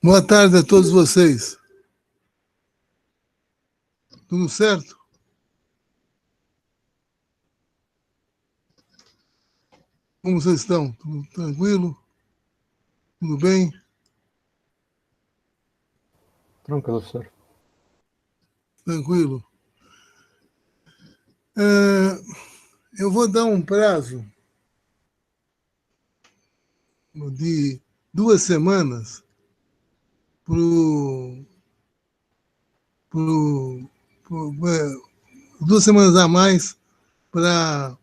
Boa tarde a todos vocês. Tudo certo? Como vocês estão? Tudo tranquilo? Tudo bem? Tranquilo, senhor. Tranquilo. Eu vou dar um prazo de 2 semanas pro, pro, pro, 2 semanas a mais para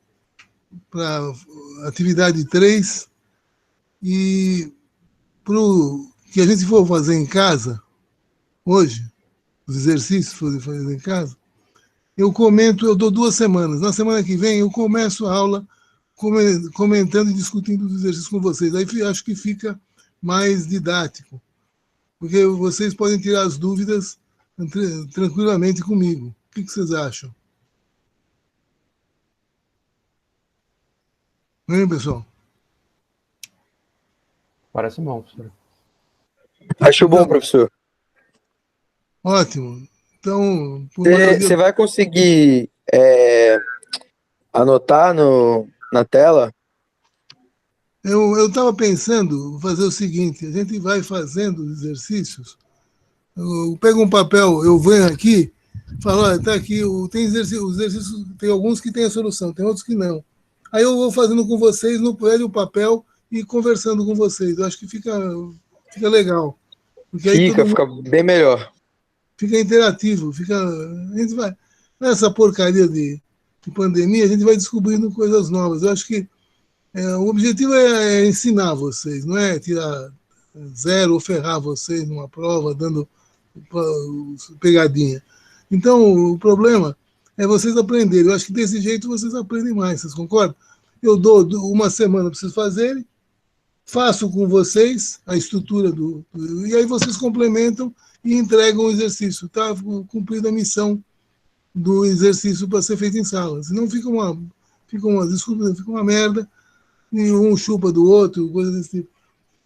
atividade 3 e para o que a gente for fazer em casa hoje, os exercícios que for fazer em casa, eu comento, eu dou 2 semanas. Na semana que vem eu começo a aula comentando e discutindo os exercícios com vocês. Aí acho que fica mais didático, porque vocês podem tirar as dúvidas tranquilamente comigo. O que vocês acham? Não é, pessoal? Parece bom, senhor. Acho bom, Então, professor. ótimo. Então, por Você vai conseguir anotar na tela? eu estava pensando fazer o seguinte: a gente vai fazendo os exercícios. Eu pego um papel, eu venho aqui, falo, olha, tá aqui, tem exercício, os exercícios, tem alguns que tem a solução, tem outros que não. Aí eu vou fazendo com vocês, no o papel e conversando com vocês. Eu acho que fica legal. Porque aí todo mundo Fica bem melhor. fica interativo, a gente vai, nessa porcaria de pandemia, a gente vai descobrindo coisas novas. Eu acho que o objetivo é ensinar vocês, não é tirar zero ou ferrar vocês numa prova, dando pegadinha. Então, o problema é vocês aprenderem. Eu acho que desse jeito vocês aprendem mais, vocês concordam? Eu dou 1 semana para vocês fazerem, faço com vocês a estrutura e aí vocês complementam e entregam o exercício. Está cumprida a missão do exercício para ser feito em sala. Senão desculpa, fica uma merda, e um chupa do outro, coisa desse tipo.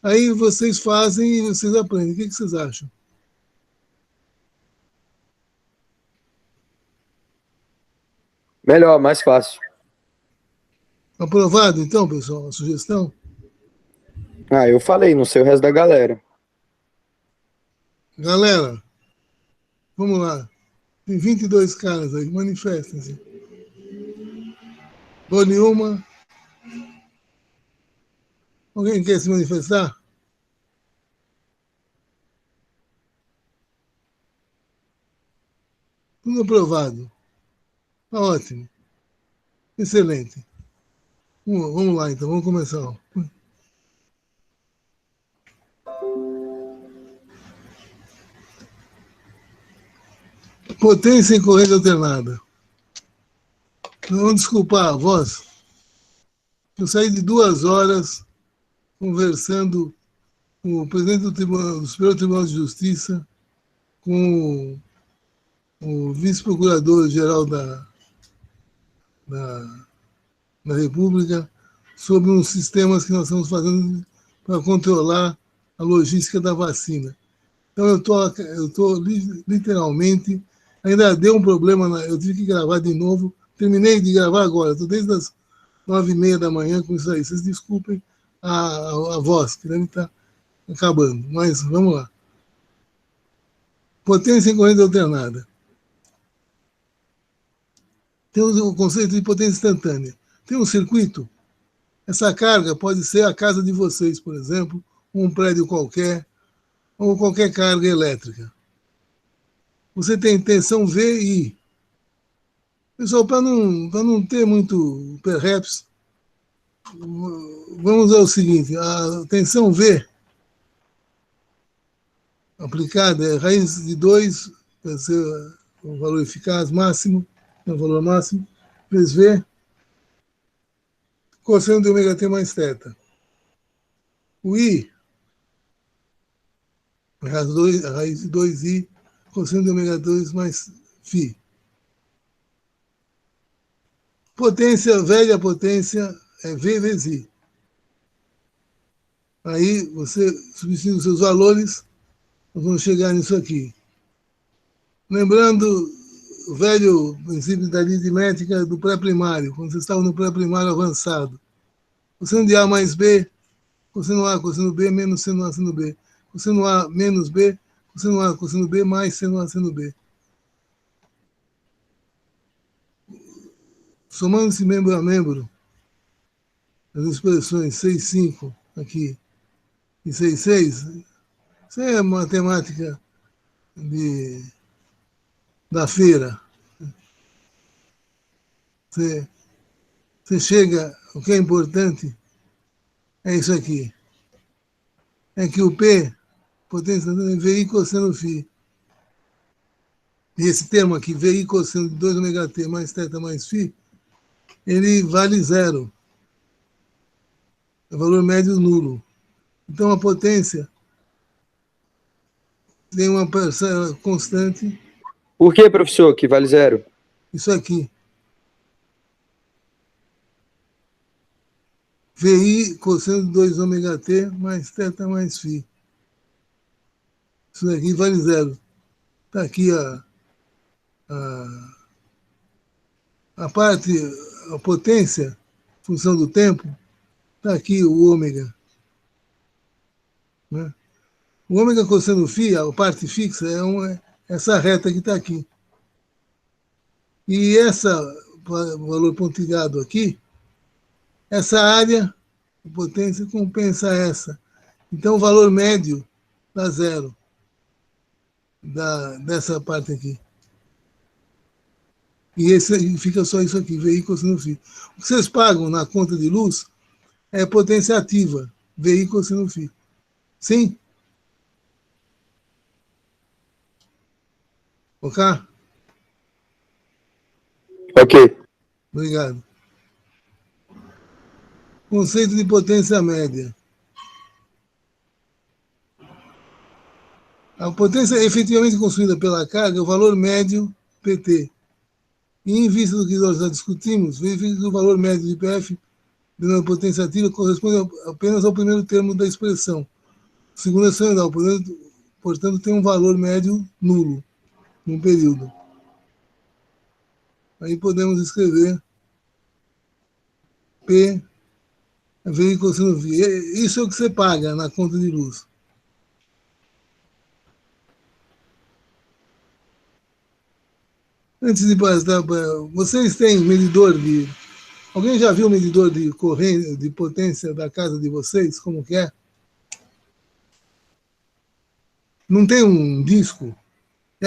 Aí vocês fazem e vocês aprendem. O que vocês acham? Melhor, mais fácil. Aprovado, então, pessoal, a sugestão? Eu falei, não sei o resto da galera. Galera, vamos lá. Tem 22 caras aí, manifestem-se. Dou nenhuma. Alguém quer se manifestar? Tudo aprovado. Tá ótimo. Excelente. Vamos lá, então, vamos começar. Potência em corrente alternada. Vamos desculpar a voz. Eu saí de 2 horas conversando com o presidente do Superior Tribunal de Justiça, com o vice-procurador-geral da República, sobre uns sistemas que nós estamos fazendo para controlar a logística da vacina. Então, eu tô literalmente. Ainda deu um problema, eu tive que gravar de novo. Terminei de gravar agora, estou desde as 9h30 da manhã com isso aí. Vocês desculpem a voz, que deve estar acabando, mas vamos lá. Potência em corrente alternada. Temos o conceito de potência instantânea. Tem um circuito. Essa carga pode ser a casa de vocês, por exemplo, um prédio qualquer, ou qualquer carga elétrica. Você tem tensão V e I. Pessoal, para não ter muito perhaps, vamos ao seguinte: a tensão V aplicada é raiz de 2, vai ser o valor eficaz máximo, o valor máximo, vezes V, cosseno de ômega t mais θ. O I, a raiz de 2I, cosseno de ômega 2 mais φ. Potência, velha potência, é V vezes I. Aí você substitui os seus valores Nós vamos chegar nisso aqui. Lembrando o velho princípio da aritmética do pré-primário, quando vocês estavam no pré-primário avançado. Cosseno de A mais B, cosseno A, cosseno B, menos seno A, seno B. Cosseno A menos B, cosseno A, cosseno B, mais seno A, seno B. Somando-se membro a membro, as expressões 6, 5 aqui e 6, 6, isso é matemática da feira. Você chega, o que é importante é isso aqui. É que o P, potência é VI cosseno φ. E esse termo aqui, VI cosseno de 2 ômega t mais θ mais φ, ele vale zero. É valor médio nulo. Então a potência tem uma parcela constante. Por que, professor, que vale zero? Isso aqui. VI cosseno de 2 ômega t mais θ mais φ. Isso daqui vale zero. Está aqui a parte, a potência, função do tempo, está aqui o ômega. Né? O ômega cosseno φ, a parte fixa, é essa reta que está aqui. E essa valor pontilhado aqui, essa área de potência compensa essa. Então, o valor médio dá zero dessa parte aqui. E fica só isso aqui, VI cosseno φ. O que vocês pagam na conta de luz é potência ativa, VI cosseno φ. Sim? Ok? Ok. Obrigado. Conceito de potência média. A potência efetivamente consumida pela carga é o valor médio PT. E em vista do que nós já discutimos, verifica que o valor médio de PF da potência ativa corresponde apenas ao primeiro termo da expressão. O segundo é sonodal, portanto, tem um valor médio nulo num período. Aí podemos escrever P VI cosseno φ. Isso é o que você paga na conta de luz. Antes de passar, vocês têm medidor de... Alguém já viu o medidor de corrente, de potência da casa de vocês? Como que é? Não tem um disco?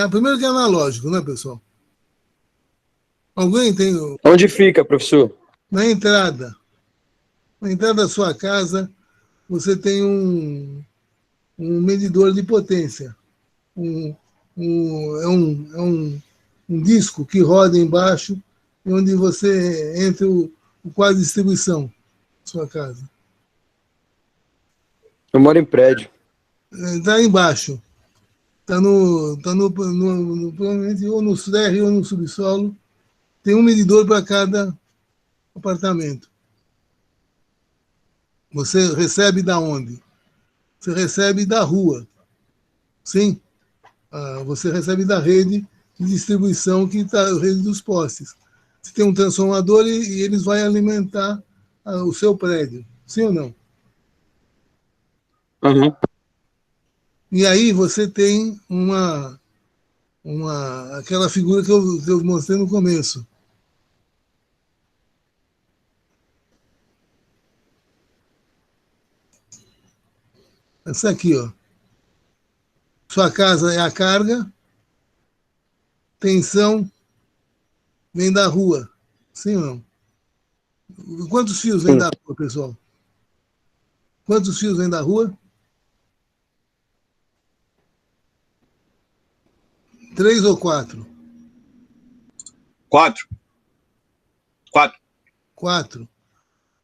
Primeiro que é analógico, né, pessoal? Alguém tem... Onde fica, professor? Na entrada. Na entrada da sua casa, você tem um medidor de potência. É um disco que roda embaixo, onde você entra o quadro de distribuição da sua casa. Eu moro em prédio. Está embaixo. Está provavelmente ou no térreo ou no subsolo. Tem um medidor para cada apartamento. Você recebe da onde? Você recebe da rua. Sim? Você recebe da rede de distribuição, que está a rede dos postes. Você tem um transformador e eles vão alimentar o seu prédio. Sim ou não? Uhum. E aí você tem aquela figura que eu mostrei no começo. Essa aqui, ó. Sua casa é a carga, tensão vem da rua. Sim ou não? Quantos fios vêm da rua, pessoal? Quantos fios vêm da rua? 3 ou 4? 4. 4.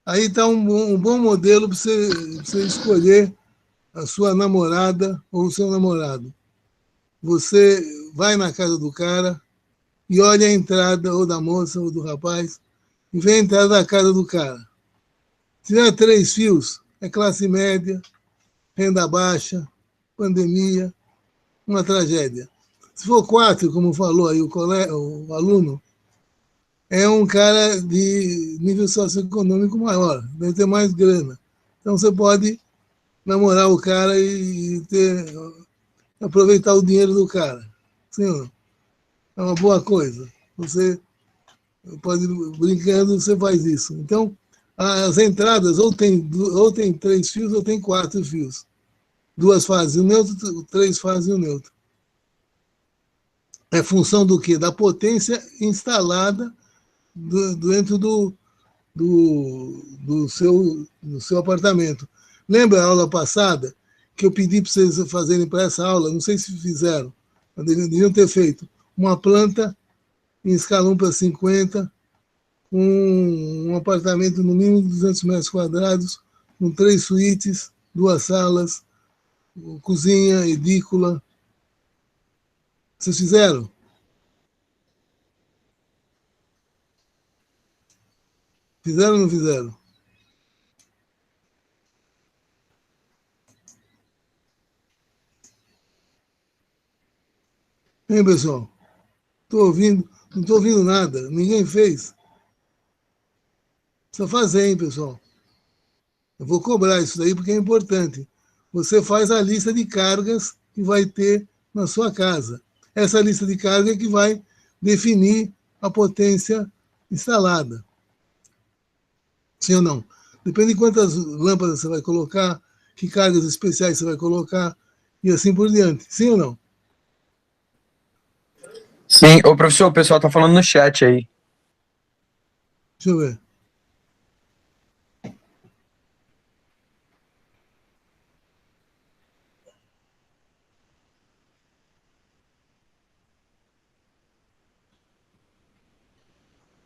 Aí está um bom modelo para você escolher a sua namorada ou o seu namorado. Você vai na casa do cara e olha a entrada ou da moça ou do rapaz e vê a entrada da casa do cara. Se tiver 3 fios, é classe média, renda baixa, pandemia. uma tragédia. Se for 4, como falou aí o aluno, é um cara de nível socioeconômico maior, deve ter mais grana. Então você pode namorar o cara e aproveitar o dinheiro do cara. Sim ou não? É uma boa coisa. Você pode, brincando, você faz isso. Então, as entradas ou tem 3 fios ou tem 4 fios. 2 fazem o neutro, 3 fazem o neutro. É função do quê? Da potência instalada dentro do seu apartamento. Lembra a aula passada que eu pedi para vocês fazerem para essa aula? Não sei se fizeram, mas deveriam ter feito. Uma planta em escala 1/50, com um apartamento no mínimo de 200 metros quadrados, com 3 suítes, 2 salas, cozinha, edícula. Vocês fizeram? Fizeram ou não fizeram? Hein, pessoal? Estou ouvindo, não estou ouvindo nada. Ninguém fez. Precisa fazer, hein, pessoal? Eu vou cobrar isso daí porque é importante. Você faz a lista de cargas que vai ter na sua casa. Essa lista de carga é que vai definir a potência instalada. Sim ou não? Depende de quantas lâmpadas você vai colocar, que cargas especiais você vai colocar e assim por diante. Sim ou não? Sim, ô professor, o pessoal tá falando no chat aí. Deixa eu ver.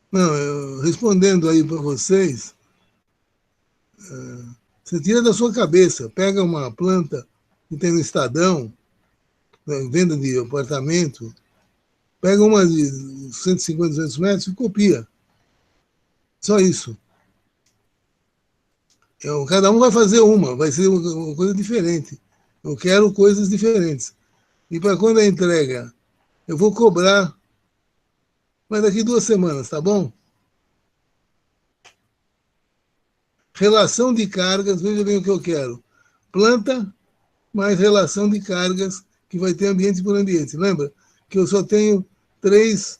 Não, respondendo aí para vocês, você tira da sua cabeça, pega uma planta que tem no Estadão, venda de apartamento, pega uma de 150, 200 metros e copia. Só isso. Cada um vai fazer vai ser uma coisa diferente. Eu quero coisas diferentes. E para quando a entrega, eu vou cobrar, mas daqui 2 semanas, tá bom? Relação de cargas, veja bem o que eu quero. Planta mais relação de cargas que vai ter ambiente por ambiente. Lembra que eu só tenho 3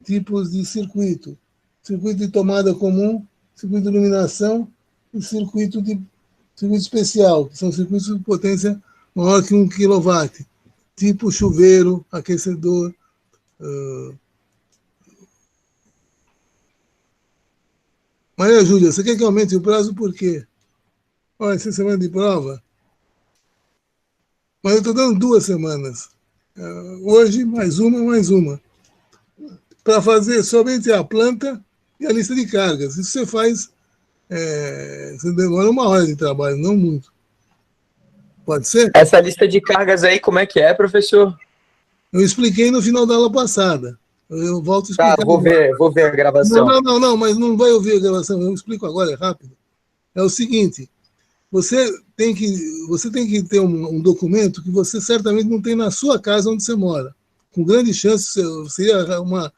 tipos de circuito. Circuito de tomada comum, circuito de iluminação e circuito especial, que são circuitos de potência maior que 1 kW. Tipo chuveiro, aquecedor. Maria Júlia, você quer que aumente o prazo por quê? Olha, essa semana de prova. Mas eu estou dando 2 semanas. Hoje, mais uma. Para fazer somente a planta e a lista de cargas. Isso você faz, você demora 1 hora de trabalho, não muito. Pode ser? Essa lista de cargas aí, como é que é, professor? Eu expliquei no final da aula passada. Eu volto a explicar. Tá, vou ver a gravação. Não, mas não vai ouvir a gravação, eu explico agora, é rápido. É o seguinte, você tem que ter um documento que você certamente não tem na sua casa onde você mora. Com grande chance, seria uma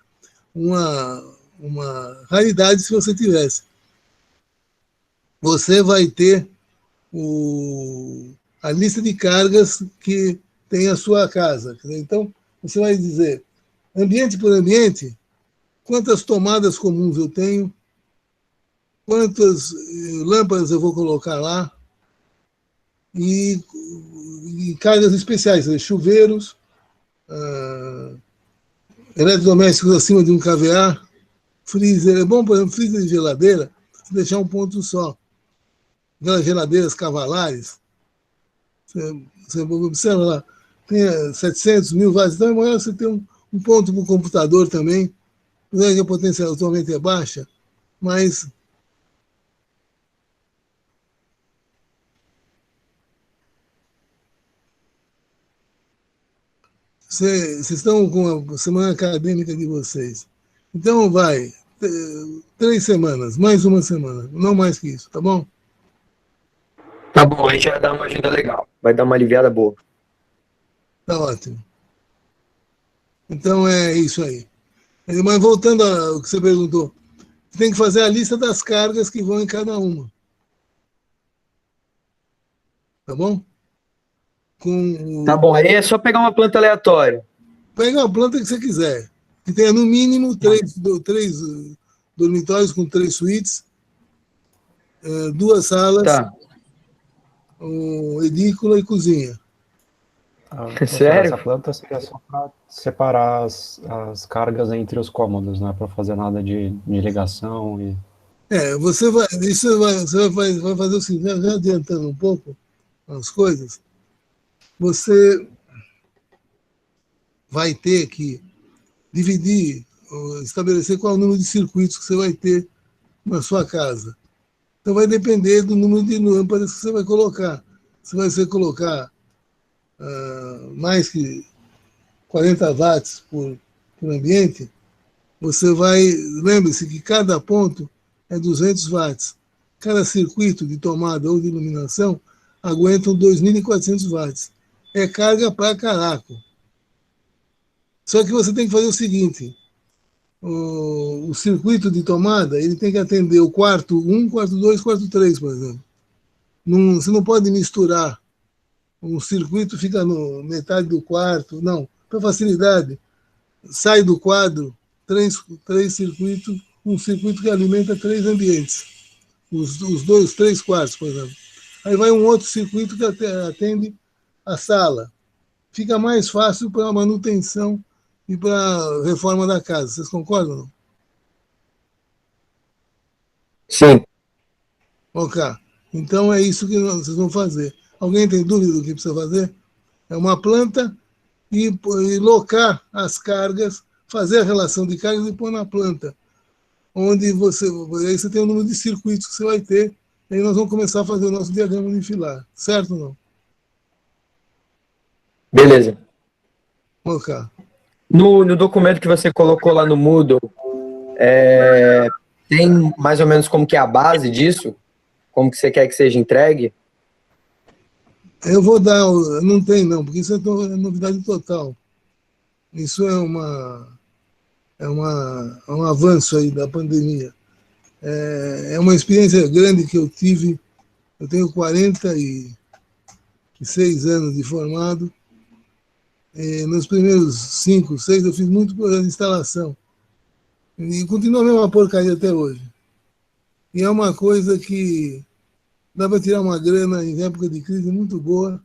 raridade se você tivesse. Você vai ter a lista de cargas que tem a sua casa. Então, você vai dizer, ambiente por ambiente, quantas tomadas comuns eu tenho, quantas lâmpadas eu vou colocar lá, e cargas especiais, chuveiros, eletrodomésticos acima de 1 kVA, freezer. É bom, por exemplo, freezer de geladeira, você deixar um ponto só. Aquelas geladeiras cavalares, você observa lá, tem 700, 1000 watts, então é melhor você ter um ponto para o computador também, apesar que a potência atualmente é baixa, mas vocês estão com a semana acadêmica de vocês. Então vai, 3 semanas, mais 1 semana, não mais que isso, tá bom? Tá bom, a gente vai dar uma ajuda legal. Vai dar uma aliviada boa. Tá ótimo. Então é isso aí. Mas voltando ao que você perguntou, você tem que fazer a lista das cargas que vão em cada uma. Tá bom? Tá bom, aí é só pegar uma planta aleatória. Pega a planta que você quiser. Que tenha no mínimo três dormitórios com 3 suítes, 2 salas, Tá. edícula e cozinha. Sério? Essa planta seria só para separar as cargas entre os cômodos, né? Para fazer nada de ligação e. Você vai fazer o seguinte, já adiantando um pouco as coisas, você vai ter que dividir, estabelecer qual é o número de circuitos que você vai ter na sua casa. Então vai depender do número de lâmpadas que você vai colocar. Se você colocar mais que 40 watts por ambiente, você vai... Lembre-se que cada ponto é 200 watts. Cada circuito de tomada ou de iluminação aguentam 2.400 watts. É carga para caraco. Só que você tem que fazer o seguinte, o circuito de tomada, ele tem que atender o quarto 1, quarto 2, quarto 3, por exemplo. Você não pode misturar. Um circuito fica no metade do quarto. Não, para facilidade, sai do quadro três circuitos, um circuito que alimenta 3 ambientes. Os 3 quartos, por exemplo. Aí vai um outro circuito que atende a sala. Fica mais fácil para a manutenção e para a reforma da casa. Vocês concordam? Não? Sim. Ok. Então é isso que vocês vão fazer. Alguém tem dúvida do que precisa fazer? É uma planta e locar as cargas, fazer a relação de cargas e pôr na planta. Onde aí você tem o número de circuitos que você vai ter. E aí nós vamos começar a fazer o nosso diagrama unifilar. Certo ou não? Beleza. Ok. No documento que você colocou lá no Moodle, tem mais ou menos como que é a base disso? Como que você quer que seja entregue? Eu vou dar... Não tem não, porque isso é novidade total. Isso é um avanço aí da pandemia. É uma experiência grande que eu tive. Eu tenho 46 anos de formado. Nos primeiros 5, 6, eu fiz muito projeto de instalação. E continua a mesma porcaria até hoje. E é uma coisa que dá para tirar uma grana em época de crise muito boa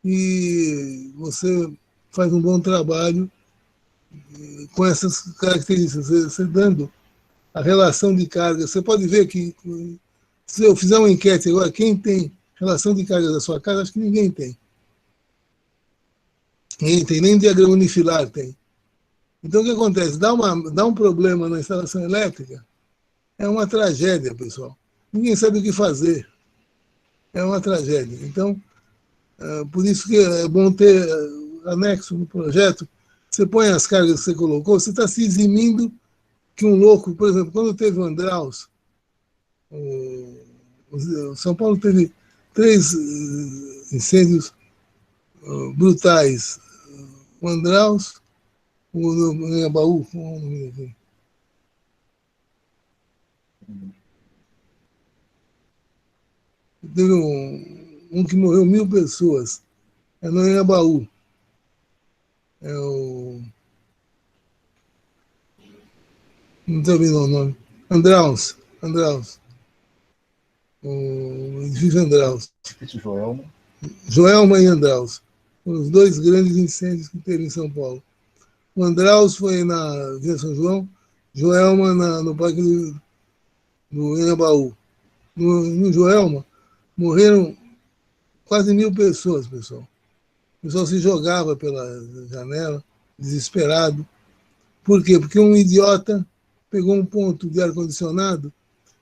e você faz um bom trabalho com essas características. Você dando a relação de carga. Você pode ver que, se eu fizer uma enquete agora, quem tem relação de carga da sua casa, acho que ninguém tem. Ninguém tem, nem diagrama unifilar tem. Então, o que acontece? Dá um problema na instalação elétrica, é uma tragédia, pessoal. Ninguém sabe o que fazer. É uma tragédia. Então, por isso que é bom ter anexo no projeto. Você põe as cargas que você colocou, você está se eximindo que um louco, por exemplo, quando teve o Andraus, o São Paulo teve 3 incêndios brutais. O Andraus, o Anhangabaú, teve um que morreu 1.000 pessoas. É no Anhangabaú. É o... Não estou ouvindo o nome. Andraus. O edifício Andraus. Joelma e Andraus. Foram os 2 grandes incêndios que teve em São Paulo. O Andraus foi na Vila São João, Joelma no Parque do Anhangabaú. No Joelma, morreram quase 1.000 pessoas, pessoal. O pessoal se jogava pela janela, desesperado. Por quê? Porque um idiota pegou um ponto de ar-condicionado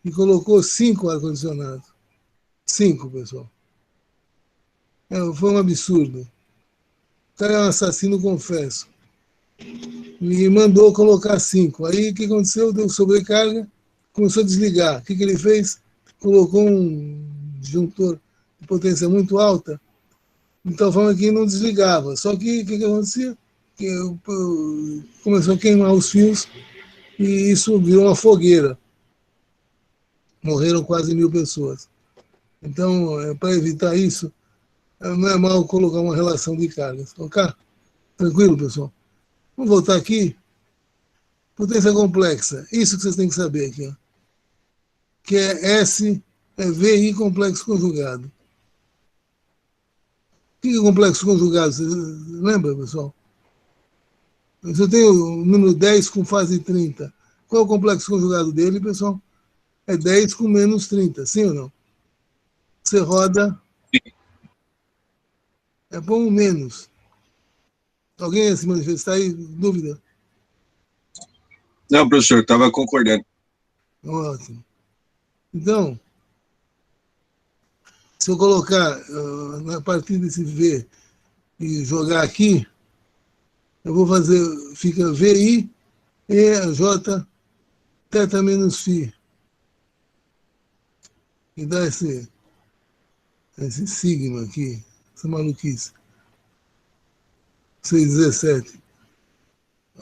e colocou 5 ar-condicionados. 5, pessoal. Foi um absurdo. O cara é um assassino, confesso. Me mandou colocar 5. Aí o que aconteceu? Deu sobrecarga, começou a desligar. O que ele fez? Colocou um disjuntor de potência muito alta de tal forma que não desligava. Só que o que acontecia? Começou a queimar os fios e isso virou uma fogueira. Morreram quase 1.000 pessoas. Então, para evitar isso, não é mal colocar uma relação de cargas. Ok? Tranquilo, pessoal? Vamos voltar aqui. Potência complexa. Isso que vocês têm que saber aqui. Ó. Que é S, é VI complexo conjugado. O que é complexo conjugado? Vocês lembram, pessoal? Se eu tenho o número 10 com fase 30, qual é o complexo conjugado dele, pessoal? É 10 com menos 30, sim ou não? Você roda, é bom ou menos? Alguém se manifestar aí? Dúvida? Não, professor, estava concordando. Ótimo. Então, se eu colocar a partir desse V e jogar aqui, eu vou fazer, fica VI, E, J, teta menos φ. E dá esse sigma aqui, essa maluquice. 617.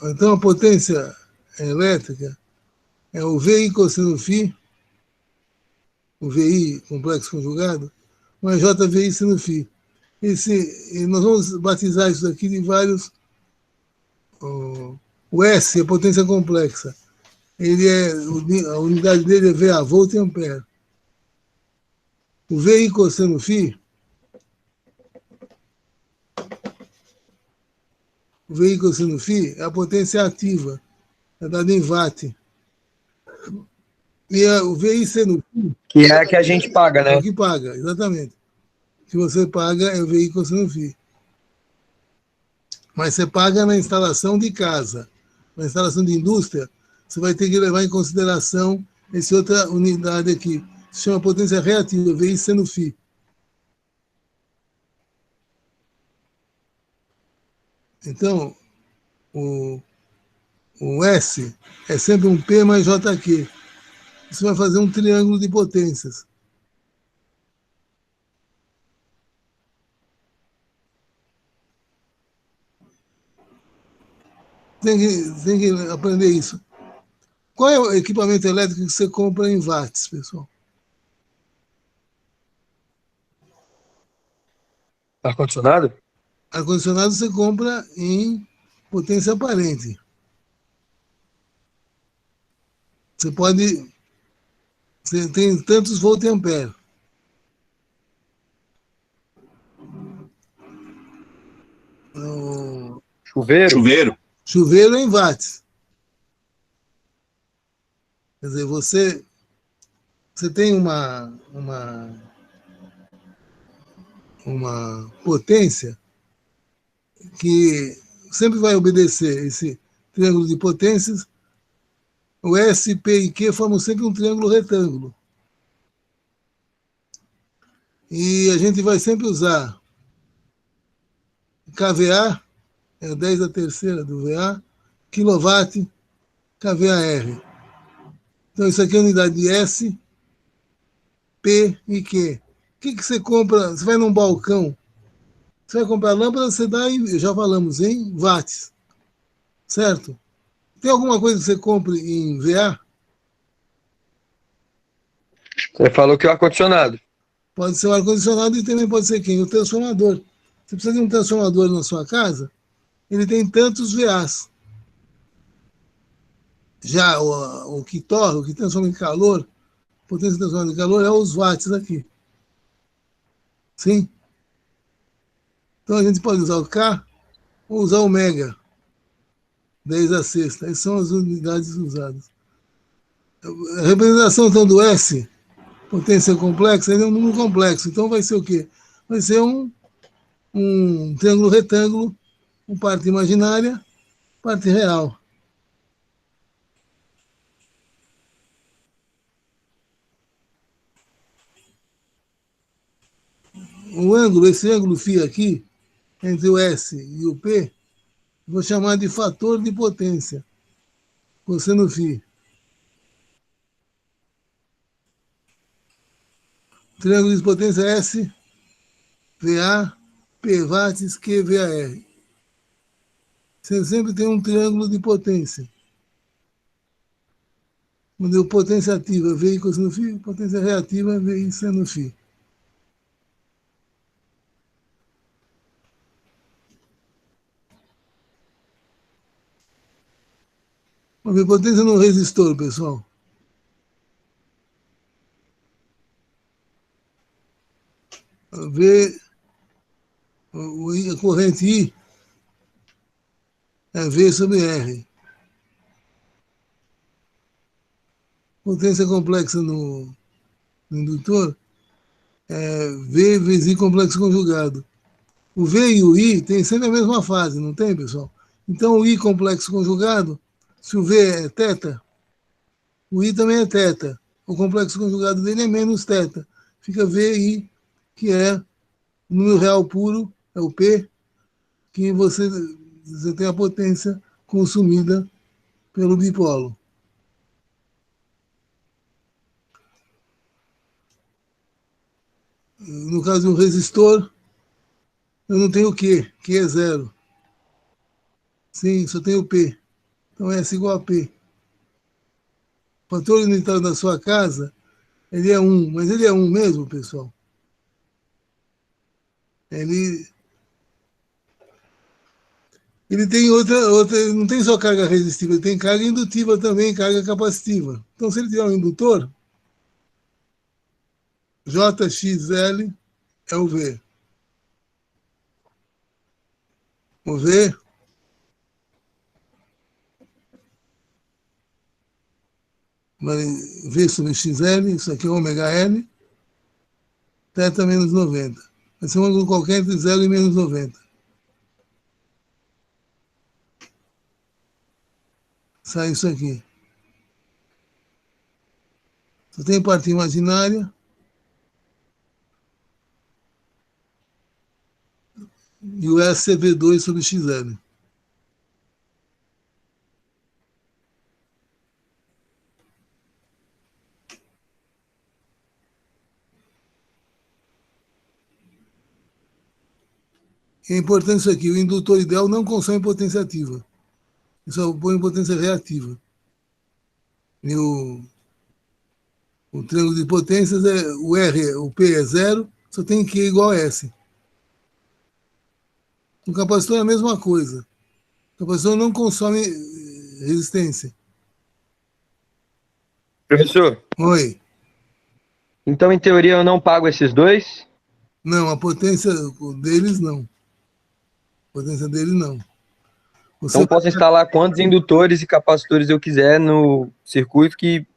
Então a potência elétrica é o VI cosseno φ, o VI complexo conjugado, mais JVI seno φ. E nós vamos batizar isso daqui de vários. O S é potência complexa. A unidade dele é VA, volt e ampere. O VI cosseno φ, o VI cosseno φ é a potência ativa, é dada em watt. E o VI seno φ Que é a que a gente paga, é né? o que paga, exatamente. O que você paga é o VI cosseno φ. Mas você paga na instalação de casa. Na instalação de indústria, você vai ter que levar em consideração essa outra unidade aqui, que se chama potência reativa, VI seno φ. Então, o S é sempre um P mais JQ. Você vai fazer um triângulo de potências. Tem que aprender isso. Qual é o equipamento elétrico que você compra em watts, pessoal? Ar-condicionado? Ar-condicionado você compra em potência aparente. Você pode. Você tem tantos volt e ampere. O Chuveiro? Chuveiro. chuveiro é em watts. Quer dizer, você tem uma potência que sempre vai obedecer esse triângulo de potências. O S, P e Q formam sempre um triângulo retângulo. E a gente vai sempre usar kVA, é 10 a terceira do VA, quilowatt, kVAR. Então isso aqui é a unidade de S, P e Q. O que você compra? Você vai num balcão, você vai comprar lâmpada, você dá, já falamos, em watts, certo? Tem alguma coisa que você compre em VA? Você falou que é o ar-condicionado. Pode ser o ar-condicionado e também pode ser quem? O transformador. Você precisa de um transformador na sua casa, ele tem tantos VAs. Já o que torna, o que transforma em calor, potência transformada em calor, é os watts aqui. Sim? Então a gente pode usar o K ou usar o mega, 10 a sexta. Essas são as unidades usadas. A representação então do S, potência complexa, é um número complexo. Então vai ser o quê? Vai ser um triângulo retângulo, com parte imaginária, parte real. Esse ângulo φ aqui, entre o S e o P, vou chamar de fator de potência, cosseno φ. Triângulo de potência S, VA, P watts Q VAR. Você sempre tem um triângulo de potência. Quando deu potência ativa, V cosseno φ, potência reativa, V seno φ. Vamos ver potência no resistor, pessoal. V, a corrente I é V sobre R. Potência complexa no indutor é V vezes I complexo conjugado. O V e o I têm sempre a mesma fase, não tem, pessoal? Então, o I complexo conjugado, se o V é θ, o I também é θ. O complexo conjugado dele é menos θ. Fica VI, que é o número real puro, é o P, que você tem a potência consumida pelo dipolo. No caso de um resistor, eu não tenho o Q, Q é zero. Sim, só tenho P. Então S igual a P. O fator unitário da sua casa, ele é 1, mas ele é 1 mesmo, pessoal? Ele tem outra, não tem só carga resistiva, ele tem carga indutiva também, carga capacitiva. Então, se ele tiver um indutor, JXL é o V. O V V sobre XL, isso aqui é ômega L, θ menos 90. Vai ser um ângulo qualquer entre 0 e menos 90. Sai isso aqui. Só tem parte imaginária. E o SCV2 sobre XL. É importante isso aqui, o indutor ideal não consome potência ativa. Ele só põe potência reativa. E o triângulo de potências é o R, o P é zero, só tem Q igual a S. O capacitor é a mesma coisa. O capacitor não consome resistência. Professor, Oi. então em teoria eu não pago esses dois? Não, a potência deles não. A potência dele não. Você, Então posso instalar quantos indutores e capacitores eu quiser no circuito que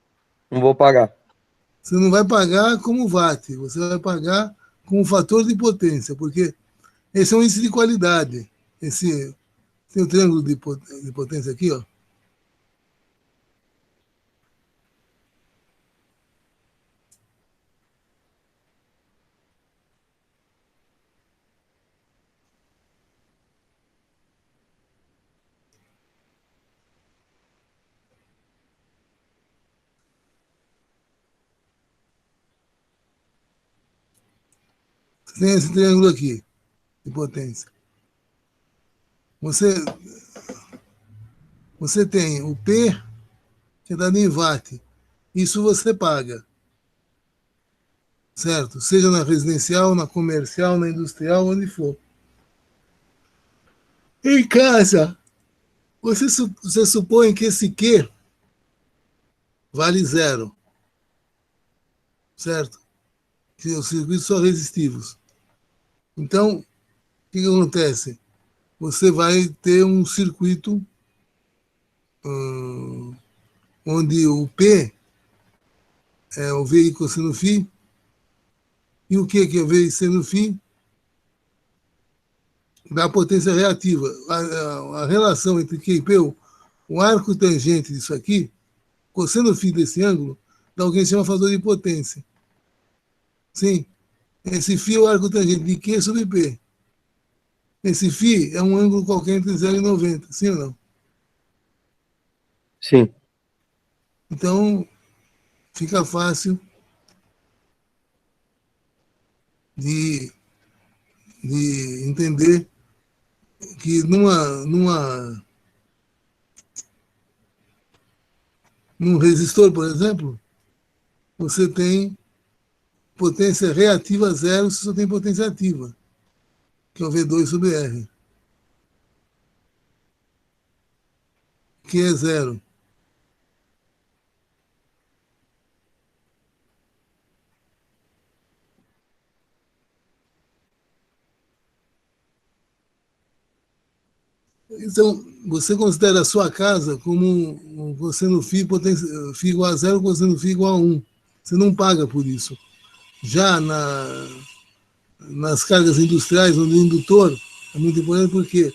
não vou pagar. você não vai pagar como watt, você vai pagar com o fator de potência, porque esse é um índice de qualidade. Esse tem o triângulo de potência aqui, ó. Você tem esse triângulo aqui de potência. Você tem o P, que é dado em watt. Isso você paga. Certo? Seja na residencial, na comercial, na industrial, onde for. Em casa, você supõe que esse Q vale zero. Certo? Que os circuitos são resistivos. Então, o que acontece? Você vai ter um circuito onde o P é o V cosseno φ, e o que é o V seno φ? Da potência reativa. A relação entre Q e P, o arco tangente disso aqui, cosseno φ desse ângulo, dá o que a gente chama fator de potência. Sim, esse φ é o arco tangente de Q sobre P. Esse φ é um ângulo qualquer entre 0 e 90, sim ou não? Sim. Então, fica fácil de de entender que num resistor, por exemplo, você tem potência reativa zero, você só tem potência ativa, que é o V2 sobre R, que é zero. Então, você considera a sua casa como um cosseno φ igual a zero, cosseno φ igual a 1. Você não paga por isso. Já nas cargas industriais, onde o indutor é muito importante, por quê?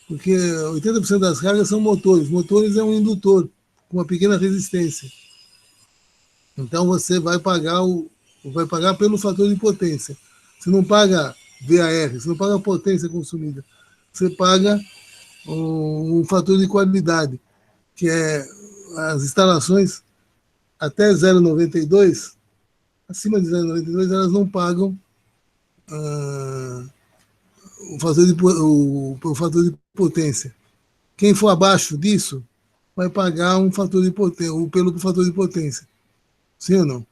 Porque 80% das cargas são motores. Motores é um indutor com uma pequena resistência. Então você vai pagar pelo fator de potência. Você não paga VAR, você não paga a potência consumida. Você paga um fator de qualidade, que é as instalações até 0,92, acima de 0,92, elas não pagam o fator de potência. Quem for abaixo disso vai pagar um fator de potência, ou pelo fator de potência. Sim ou não?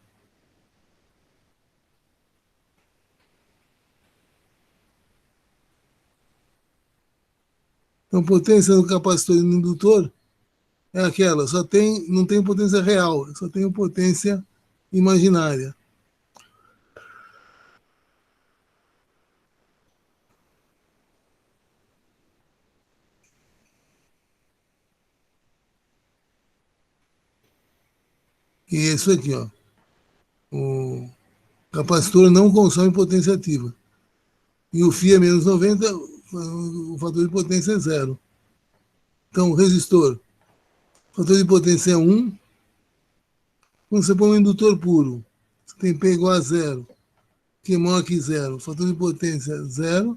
Então, potência do capacitor e do indutor é aquela, não tem potência real, só tem potência imaginária. E é isso aqui, ó. O capacitor não consome potência ativa. E o φ é menos 90, o fator de potência é zero. Então, o resistor, o fator de potência é 1. Quando você põe um indutor puro, você tem P igual a zero, Q maior que zero, o fator de potência é zero.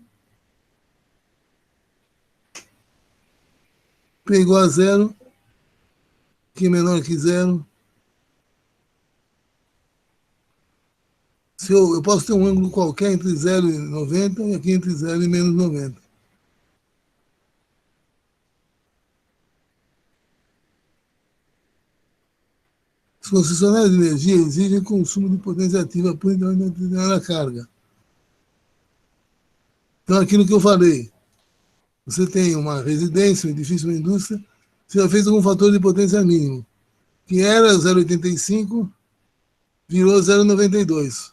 P igual a zero, Q menor que zero. Se eu posso ter um ângulo qualquer entre 0 e 90 e aqui entre 0 e menos 90. Os concessionários de energia exigem consumo de potência ativa por determinada carga. Então, aquilo que eu falei, você tem uma residência, um edifício, uma indústria, você já fez algum fator de potência mínimo, que era 0,85, virou 0,92.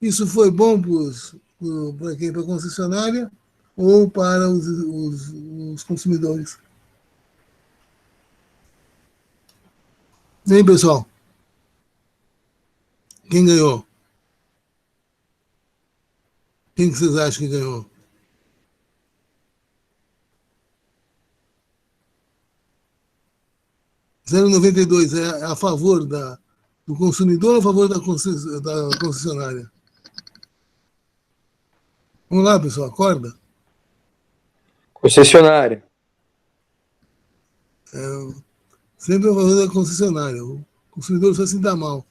Isso foi bom para quem? Para a concessionária ou para os consumidores? E aí, pessoal? Quem ganhou? Quem que vocês acham que ganhou? Zero vírgula 92 é a favor do consumidor ou a favor da concessionária? Vamos lá, pessoal, acorda. Concessionária. Sempre a favor da concessionária. O consumidor só se dá mal.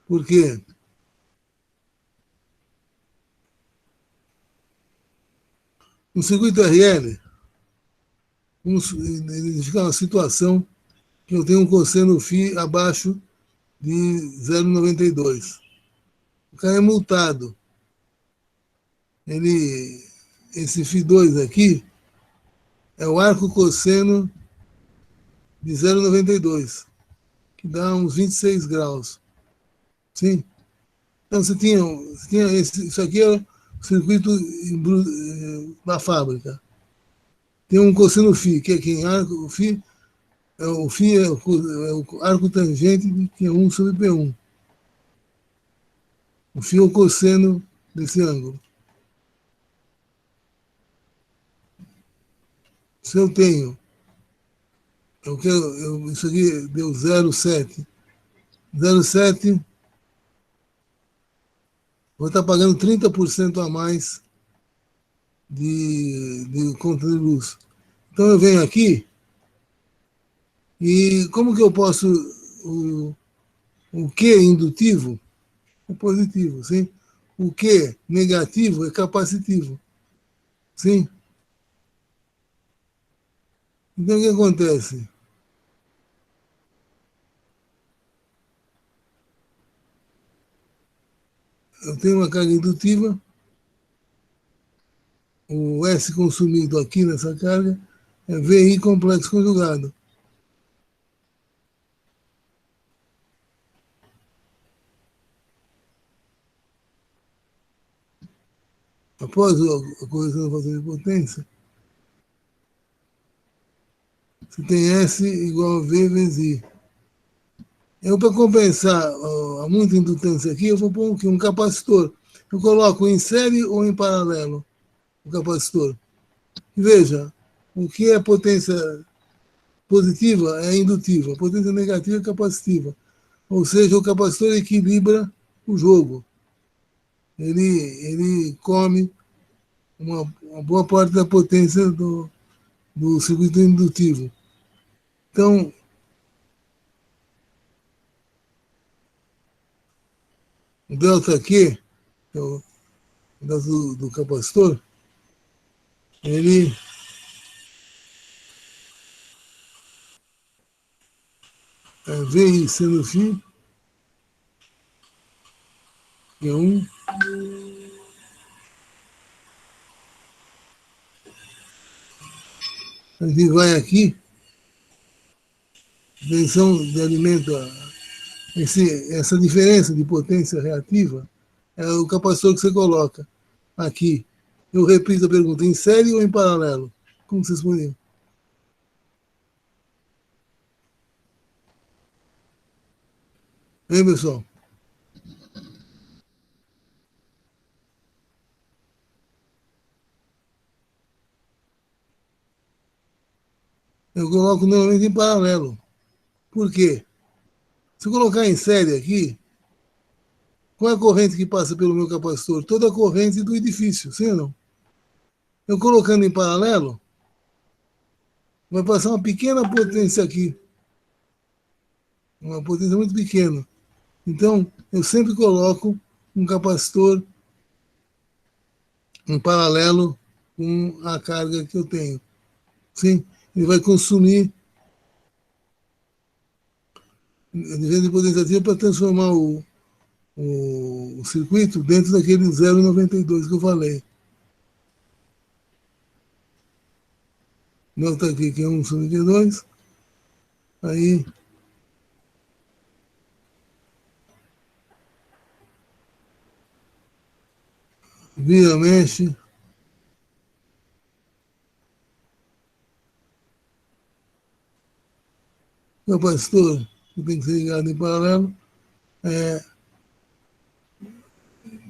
Por quê? No circuito RL, vamos identificar uma situação que eu tenho um cosseno φ abaixo de 0,92. O cara é multado. Esse φ2 aqui é o arco cosseno de 0,92, que dá uns 26 graus. Sim? Então você tinha isso aqui é o circuito da fábrica. Tem um cosseno φ, que é quem? O φ é o arco tangente de Q1 sobre P1. O φ é o cosseno desse ângulo. Se eu tenho, isso aqui deu 0,7. 0,7, vou estar pagando 30% a mais de conta de luz. Então eu venho aqui e como que eu posso, o Q indutivo é positivo, sim? o Q negativo é capacitivo. Sim? Então, o que acontece? Eu tenho uma carga indutiva, o S consumido aqui nessa carga é VI complexo conjugado. Após a correção da fator de potência, você tem S igual a V vezes I. Eu, para compensar a muita indutância aqui, eu vou pôr aqui um capacitor. Eu coloco em série ou em paralelo o capacitor. Veja, o que é potência positiva é indutiva, a potência negativa é capacitiva. Ou seja, o capacitor equilibra o jogo. Ele come uma boa parte da potência do circuito indutivo. Então, o delta Q, que é o delta do capacitor, ele vem sendo φ, que é 1, a gente vai aqui, tensão de alimento, essa diferença de potência reativa é o capacitor que você coloca aqui. Eu repito a pergunta, em série ou em paralelo? Como vocês podiam? Hein, pessoal? Eu coloco normalmente em paralelo. Por quê? Se eu colocar em série aqui, qual é a corrente que passa pelo meu capacitor? Toda a corrente do edifício, sim ou não? Eu colocando em paralelo, vai passar uma pequena potência aqui. Uma potência muito pequena. Então, eu sempre coloco um capacitor em paralelo com a carga que eu tenho. Sim, ele vai consumir energia de potência ativa para transformar o circuito dentro daquele 0,92 que eu falei. Nota aqui que é 1/2. Aí vira, mexe. Capacitor que tem que ser ligado em paralelo é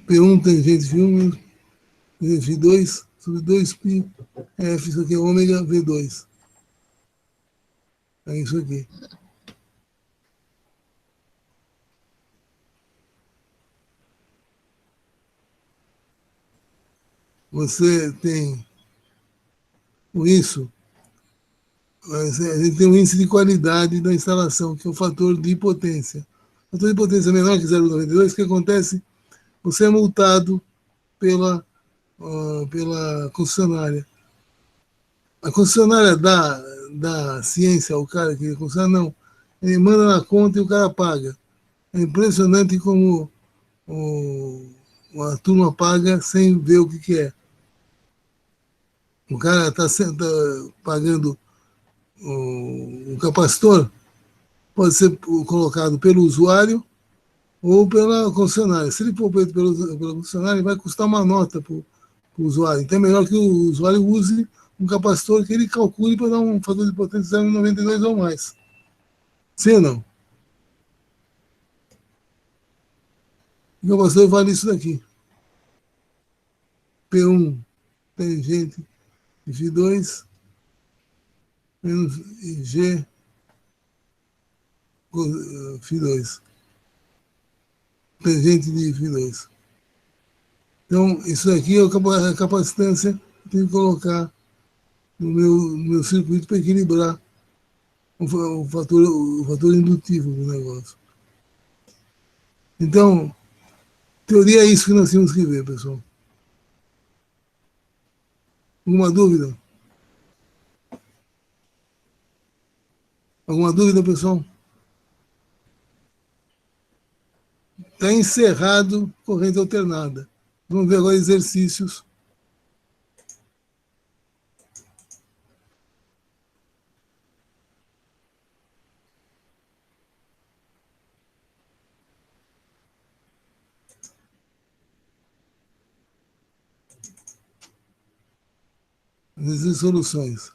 P1 tangente Φ1, tangente Φ2 sobre 2π F, isso aqui é ômega V2. É isso aqui. Você tem com isso, a gente tem um índice de qualidade da instalação, que é o fator de potência. O fator de potência menor que 0,92, o que acontece? Você é multado pela concessionária. A concessionária dá ciência ao cara que concessionária, não. Ele manda na conta e o cara paga. É impressionante como a turma paga sem ver o que é. O cara está pagando o capacitor, pode ser colocado pelo usuário ou pela concessionária. Se ele for feito pela concessionária, vai custar uma nota para o usuário. Então é melhor que o usuário use um capacitor que ele calcule para dar um fator de potência de 0,92 ou mais. Sim ou não? O capacitor vale isso daqui. P1 tangente de Φ2 menos G Φ2. Tangente de Φ2. Então, isso aqui é a capacitância que eu tenho que colocar no meu circuito para equilibrar o fator indutivo do negócio. Então, Teoria é isso que nós tínhamos que ver, pessoal. Alguma dúvida? Alguma dúvida, pessoal? Está encerrado corrente alternada. Vamos ver agora exercícios. As soluções.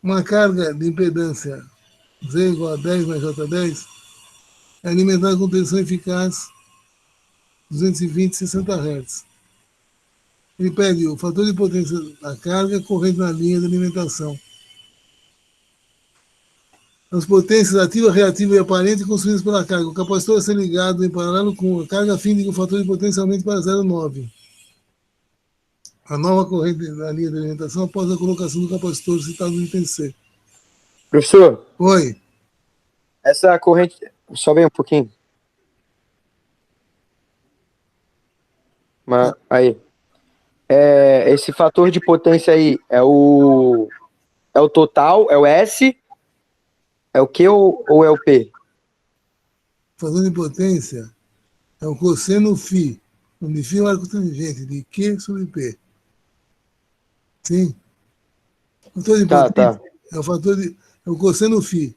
Uma carga de impedância Z igual a 10 mais J10 é alimentada com tensão eficaz 220, 60 Hz. Ele pede o fator de potência da carga corrente na linha de alimentação. As potências ativa, reativa e aparente consumidas pela carga. O capacitor a ser ligado em paralelo com a carga a fim de que o fator de potência aumente para 0,9. A nova corrente na linha de alimentação após a colocação do capacitor citado no item C. Professor, Oi. essa corrente... Sobe aí um pouquinho. Aí. Esse fator de potência aí é o total, é o S, é o Q ou é o P? O fator de potência é o cosseno φ, onde φ é o arco tangente de Q sobre P. Sim? O fator de potência é o fator de... é o cosseno φ,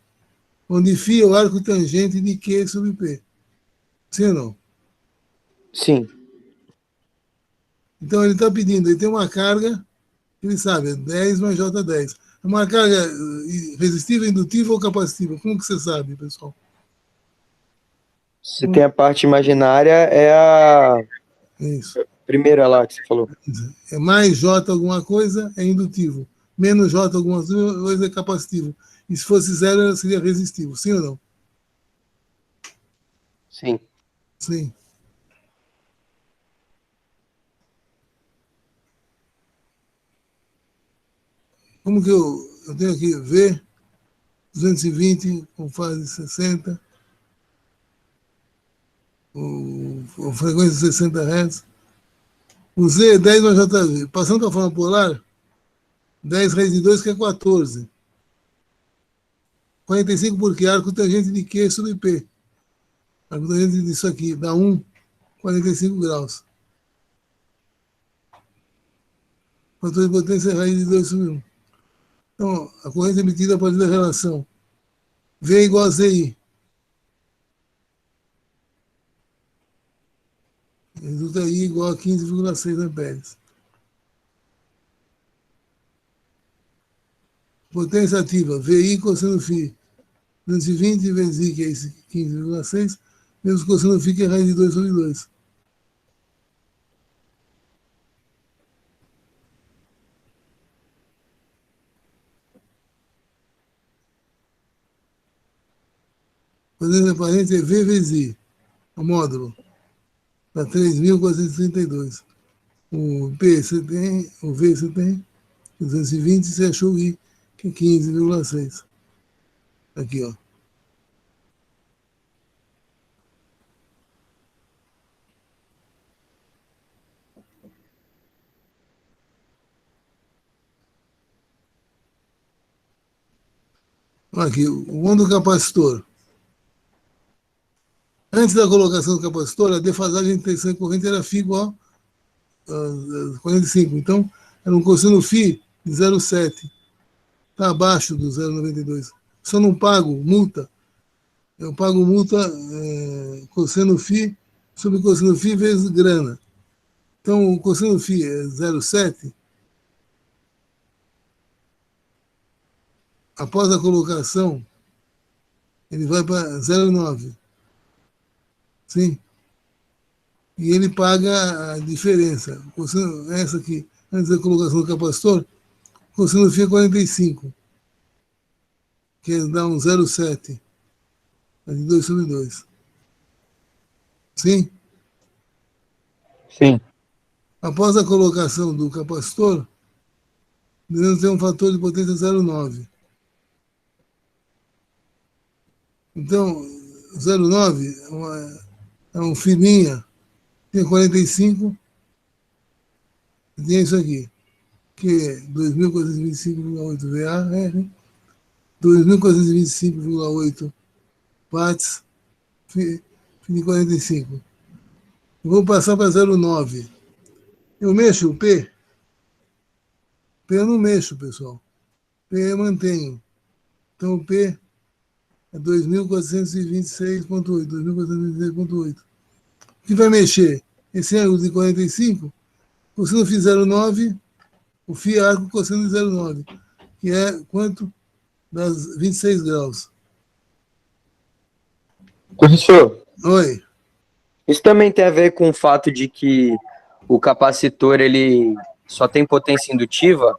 onde φ é o arco tangente de Q sobre P. Sim ou não? Sim. Então ele está pedindo, ele tem uma carga, ele sabe, é 10 mais J10. É uma carga resistiva, indutiva ou capacitiva? Como que você sabe, pessoal? Se tem a parte imaginária, é a Isso. primeira lá que você falou. É mais J alguma coisa, é indutivo. Menos J alguma coisa é capacitivo. E se fosse zero, seria resistivo. Sim ou não? Sim. Sim. Como que eu tenho aqui V, 220 com fase 60, a frequência 60 Hz. O Z é 10 mais JV. Passando para a forma polar, 10 raiz de 2, que é 14. 45 porque arco tangente de Q sobre P. Arco tangente disso aqui dá 1, 45 graus. Fator de potência é raiz de 2 sobre 1. Então, a corrente emitida a partir da relação V é igual a ZI. Resulta I igual a 15,6 amperes. Potência ativa, VI cosseno φ. 220 vezes I, que é esse 15,6, menos cosseno φ, que é raiz de 2 sobre 2. Potência aparente é V vezes I, o módulo, dá 3.432. O P você tem, o V você tem, 220, você achou o I, que é 15,6. Aqui, ó. Aqui, o onda do capacitor. Antes da colocação do capacitor, a defasagem de tensão e corrente era φ igual a 45. Então, era um cosseno φ de 0,7. Está abaixo do 0,92. Só não pago multa. Eu pago multa cosseno φ sobre cosseno φ vezes grana. Então, o cosseno φ é 0,7. Após a colocação, ele vai para 0,9. Sim? E ele paga a diferença. Essa aqui, antes da colocação do capacitor, o cosseno φ é 45. Que dá um 0,7. De 2 sobre 2. Sim? Sim. Após a colocação do capacitor, devemos ter um fator de potência 0,9. Então, 09 é um filinha, tem 45, tem isso aqui, que é 2.425,8 VAR, 2.425,8 watts, fim de 45. Vou passar para 09. Eu mexo o P? P eu não mexo, pessoal. P eu mantenho. Então o P é 2.426,8. 2.426,8. O que vai mexer? Esse ângulo de 45, cosseno φ 09, o φ arco cosseno de 09, que é quanto? Das 26 graus. Professor, Oi. isso também tem a ver com o fato de que o capacitor ele só tem potência indutiva?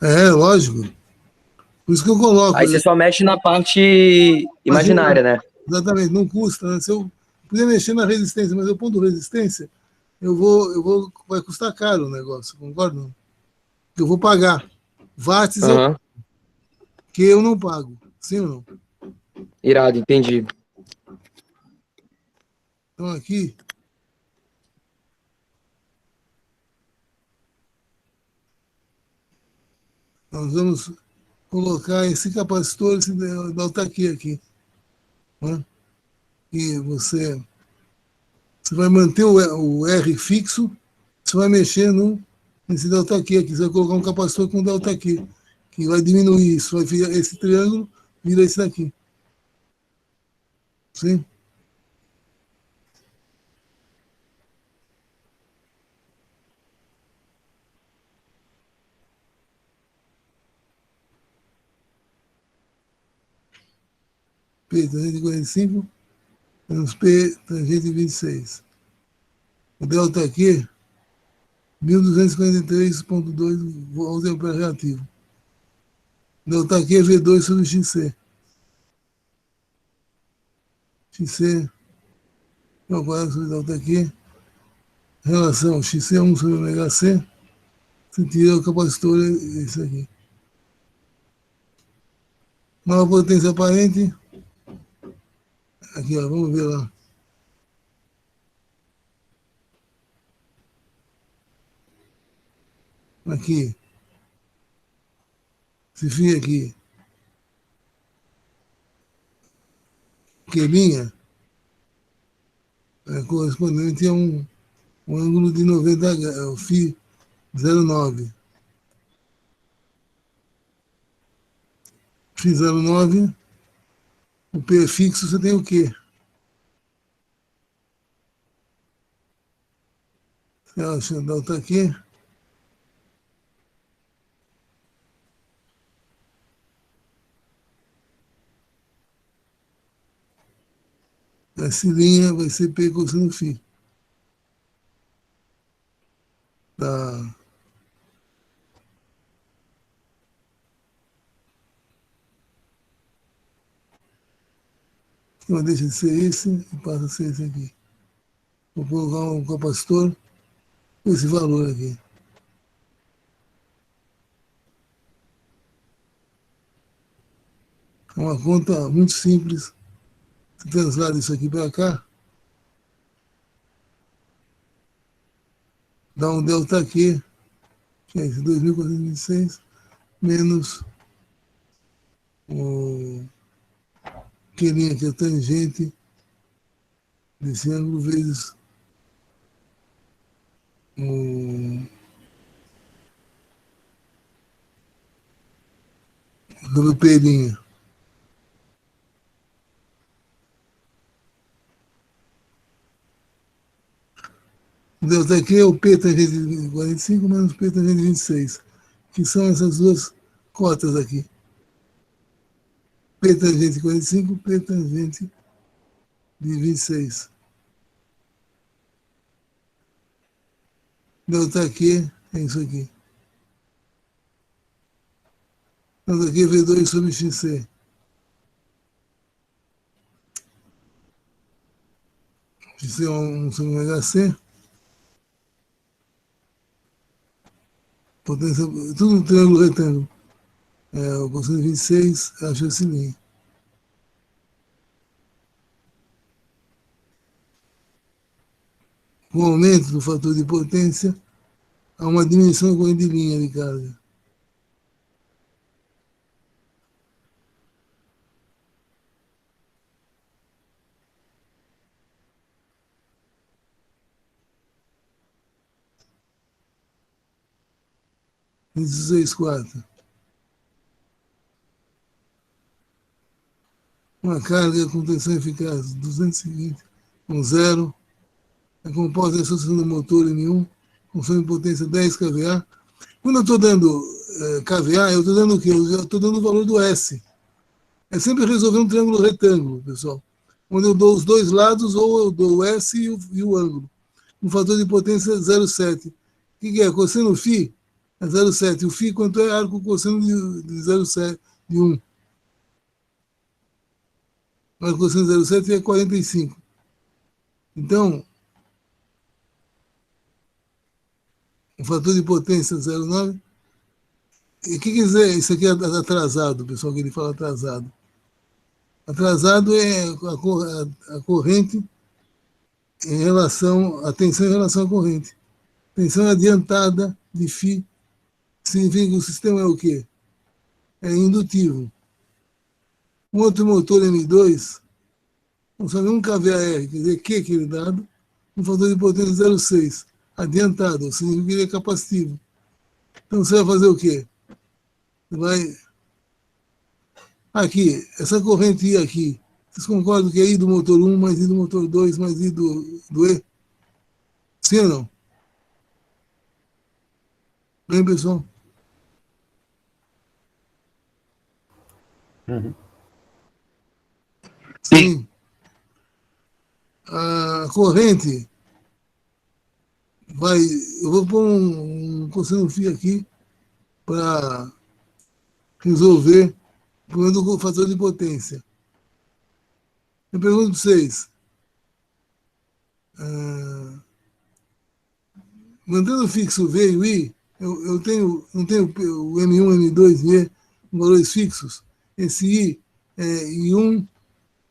É, lógico. Por isso que eu coloco. Aí você só mexe na parte imaginária, né? Exatamente, não custa. Né? Se eu puder mexer na resistência, mas eu pondo resistência, vai custar caro o negócio, concorda? Eu vou pagar. Watts Aham. que eu não pago. Sim ou não? Irado, entendi. Então aqui. Nós vamos colocar esse capacitor, esse delta-Q aqui. Né? E você vai manter o R fixo, você vai mexer nesse delta-Q aqui. Você vai colocar um capacitor com delta-Q, que vai diminuir isso. Vai virar esse triângulo, vira esse daqui. Sim? P tangente 45 menos P tangente 26. O delta Q, 1243,2 volts ampere reativo. Delta Q é V2 sobre XC. XC é o quadrado sobre delta Q. Relação XC é 1 sobre ômega C. Você tira o capacitor, é esse aqui. Nova potência aparente. Aqui, ó, vamos ver lá. Aqui. Esse fio aqui. Quebinha é correspondente a um ângulo de 90 graus. É o φ 09. Φ 09. O P é fixo, você tem o quê? Você acha o delta aqui? Essa linha vai ser P cosseno φ. Tá. Então deixa de ser esse e passa a ser esse aqui. Vou colocar um capacitor com esse valor aqui. É uma conta muito simples. Você translada isso aqui para cá, dá um delta Q, que é esse 2.426, menos o Q' que é tangente desse ângulo, vezes o WP'. O delta Q é o P tangente de 45 menos P tangente de 26, que são essas duas cotas aqui. P tangente de 45, P tangente de 26. Delta Q é isso aqui. Delta Q é V2 sobre XC. XC é 1 sobre ômega C. Potência, tudo um triângulo retângulo. O cosseno de 26, acho esse linha. Com o aumento do fator de potência, há uma diminuição da corrente de linha de carga. (16.4). Uma carga com tensão eficaz 220, com zero, é composta da associação do motor M1, função de potência 10 kVA. Quando eu estou dando kVA, eu estou dando o quê? Eu estou dando o valor do S. É sempre resolver um triângulo retângulo, pessoal. Onde eu dou os dois lados, ou eu dou o S e o ângulo. Um fator de potência 0,7. O que é? Cosseno φ é 0,7. O φ quanto é arco cosseno de 0,7, de 1. Arco cosseno de 0,7 é 45. Então, o fator de potência 0,9. E o que quer dizer? Isso aqui é atrasado, pessoal, que ele fala atrasado. Atrasado é a corrente em relação, a tensão em relação à corrente. Tensão adiantada de φ significa que o sistema é o quê? É indutivo. Um outro motor M2, consome 1 kVAR, quer dizer, Q aquele dado, um fator de potência 0,6, adiantado, significa que ele é capacitivo. Então você vai fazer o quê? Você vai... Aqui, essa corrente I aqui, vocês concordam que é I do motor 1, mais I do motor 2, mais I do E? Sim ou não? Bem, pessoal? Uhum. Sim. A corrente vai... Eu vou pôr um cosseno φ aqui para resolver o problema do fator de potência. Eu pergunto para vocês, mantendo fixo V e o I, eu não tenho o M1, M2 e E com valores fixos. Esse I é I1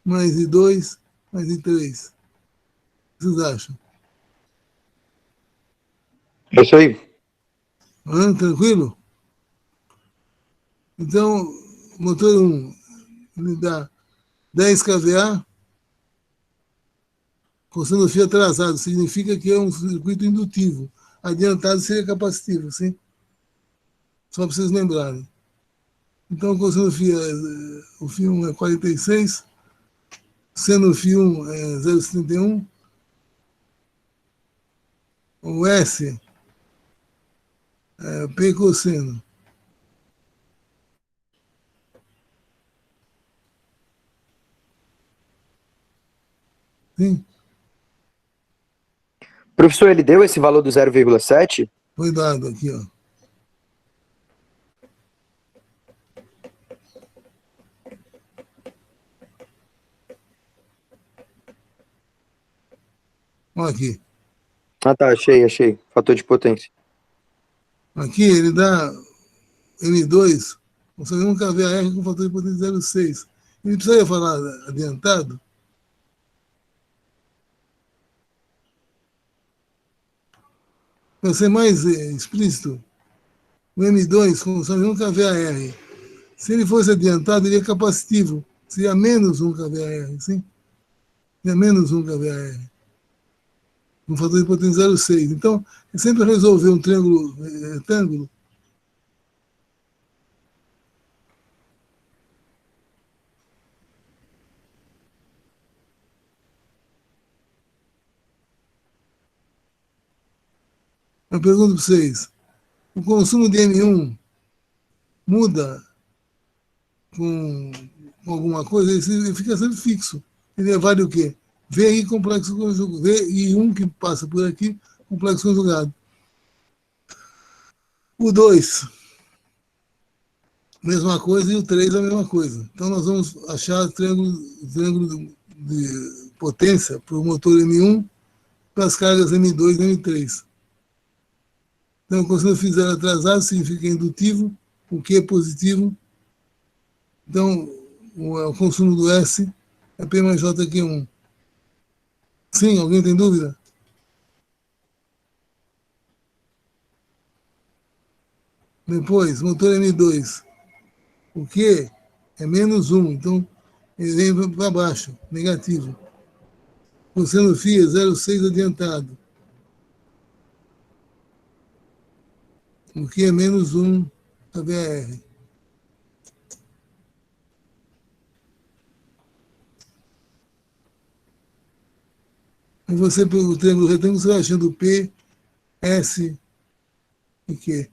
mais I2 mais I3. O que vocês acham? É isso aí. Tranquilo? Então, motor 1 me dá 10 kVA, cosseno φ atrasado, significa que é um circuito indutivo. Adiantado seria capacitivo, sim? Só para vocês lembrarem. Então, cosseno φ, o φ1 é 46, seno φ1 é 0,71, o S é P cosseno. Sim? Professor, ele deu esse valor do 0,7? Foi dado aqui, ó. Olha aqui. Ah, tá, achei. Fator de potência. Aqui ele dá M2, você vê um kVAR com fator de potência 0,6. Ele precisaria falar adiantado? Para ser mais explícito, o M2 consome 1 kVAR. Se ele fosse adiantado, ele é capacitivo. Seria menos 1 kVAR, sim? Seria menos 1 kVAR. Um fator de potência 0,6. Então, é sempre resolver um triângulo retângulo. Eu pergunto para vocês, o consumo de M1 muda com alguma coisa? Ele fica sempre fixo. Ele vale o quê? VI complexo conjugado. VI1 que passa por aqui, complexo conjugado. O 2, mesma coisa, e o 3 a mesma coisa. Então nós vamos achar triângulo de potência para o motor M1 para as cargas M2 e M3. Então, quando eu fizer atrasado, significa indutivo, o que é positivo. Então, o consumo do S é P mais J que 1. Sim, alguém tem dúvida? Depois, motor M2. O Q é -1, então ele vem para baixo, negativo. Cosseno φ é 0,6 adiantado. O Q é -1 da BR. E você, pelo triângulo retângulo, você vai achando P, S e Q.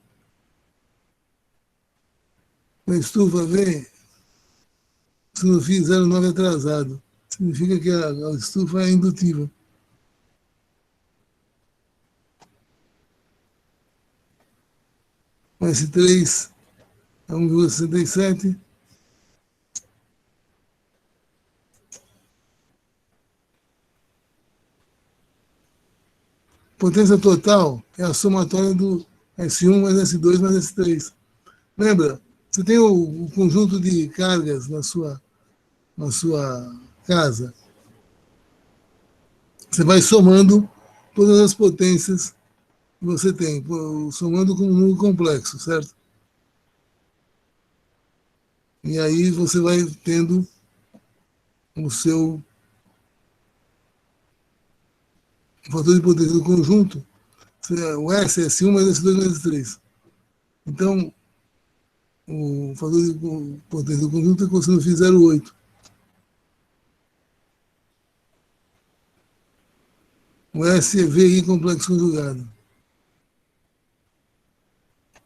A estufa vem, se não fiz 0,9 atrasado. Significa que a estufa é indutiva. O S3 é 1,67. Potência total é a somatória do S1 mais S2 mais S3. Lembra? Você tem o conjunto de cargas na sua casa. Você vai somando todas as potências que você tem, somando com um número complexo, certo? E aí você vai tendo o seu fator de potência do conjunto, o S, S1 mais S2 mais S3. Então, o fator de potência do conjunto é cosseno φ 0,8. O S é VI complexo conjugado.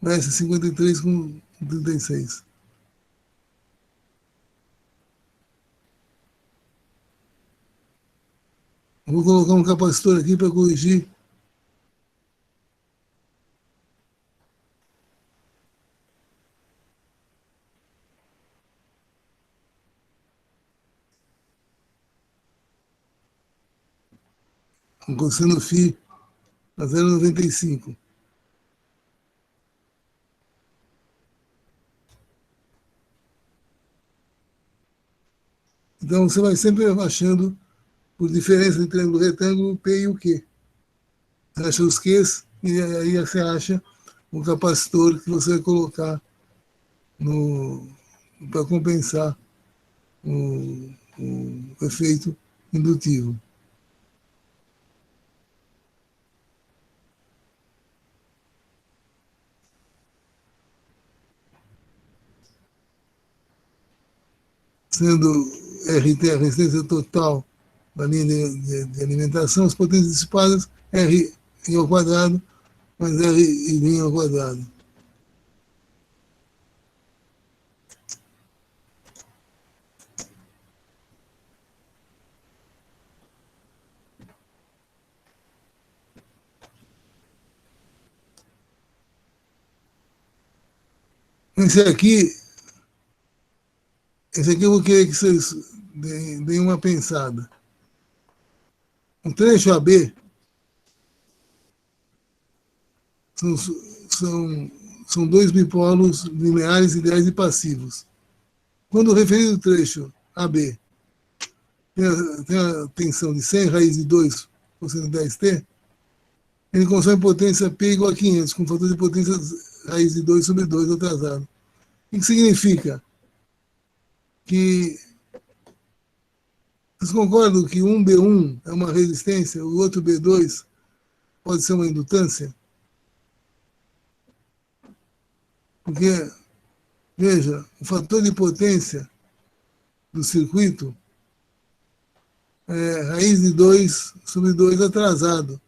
O S é 53 com 36. Vou colocar um capacitor aqui para corrigir. Com cosseno φ a 0,95. Então você vai sempre achando, por diferença entre triângulo e retângulo, o P e o Q. Você acha os Qs e aí você acha o capacitor que você vai colocar para compensar o efeito indutivo. Sendo RT a resistência total da linha de alimentação, as potências dissipadas, R I ao quadrado, mais R I' ao quadrado. Esse aqui eu vou querer que vocês deem uma pensada. O trecho AB são dois bipolos lineares ideais e passivos. Quando o referido trecho AB tem a tensão de 100 raiz de 2 cosseno 10t, ele consome potência P igual a 500, com fator de potência raiz de 2 sobre 2 atrasado. O que significa? Que vocês concordam que um B1 é uma resistência, o outro B2 pode ser uma indutância? Porque, veja, o fator de potência do circuito é raiz de 2 sobre 2 atrasado.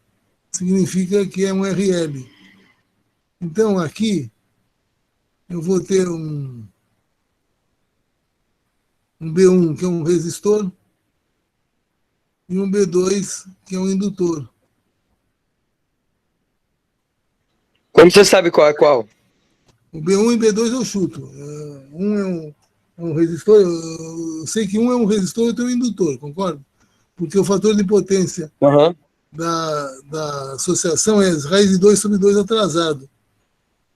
Significa que é um RL. Então, aqui, eu vou ter um B1, que é um resistor, e um B2, que é um indutor. Como você sabe qual é qual? O B1 e B2 eu chuto. Um é um resistor, eu sei que um é um resistor e outro é um indutor, concorda? Porque o fator de potência da associação é raiz de 2 sobre 2 atrasado.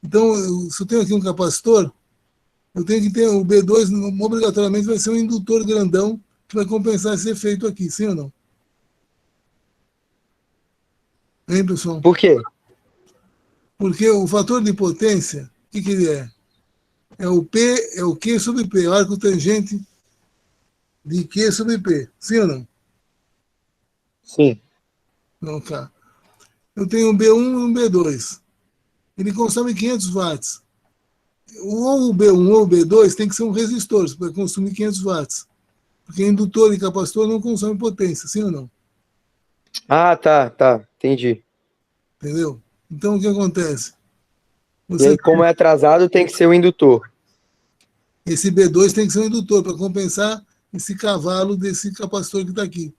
Então, se eu tenho aqui um capacitor, eu tenho que ter o B2, obrigatoriamente vai ser um indutor grandão que vai compensar esse efeito aqui, sim ou não? Hein, pessoal? Por quê? Porque o fator de potência que ele é? É o P, é o Q sobre P, o arco tangente de Q sobre P. Sim ou não? Sim. Não, tá. Eu tenho um B1 e um B2. Ele consome 500 watts. Ou o B1 ou o B2 tem que ser um resistor para consumir 500 watts. Porque indutor e capacitor não consomem potência, sim ou não? Ah, tá. Entendi. Entendeu? Então, o que acontece? E Você aí, como é atrasado, tem que ser o indutor. Esse B2 tem que ser um indutor para compensar esse cavalo desse capacitor que está aqui.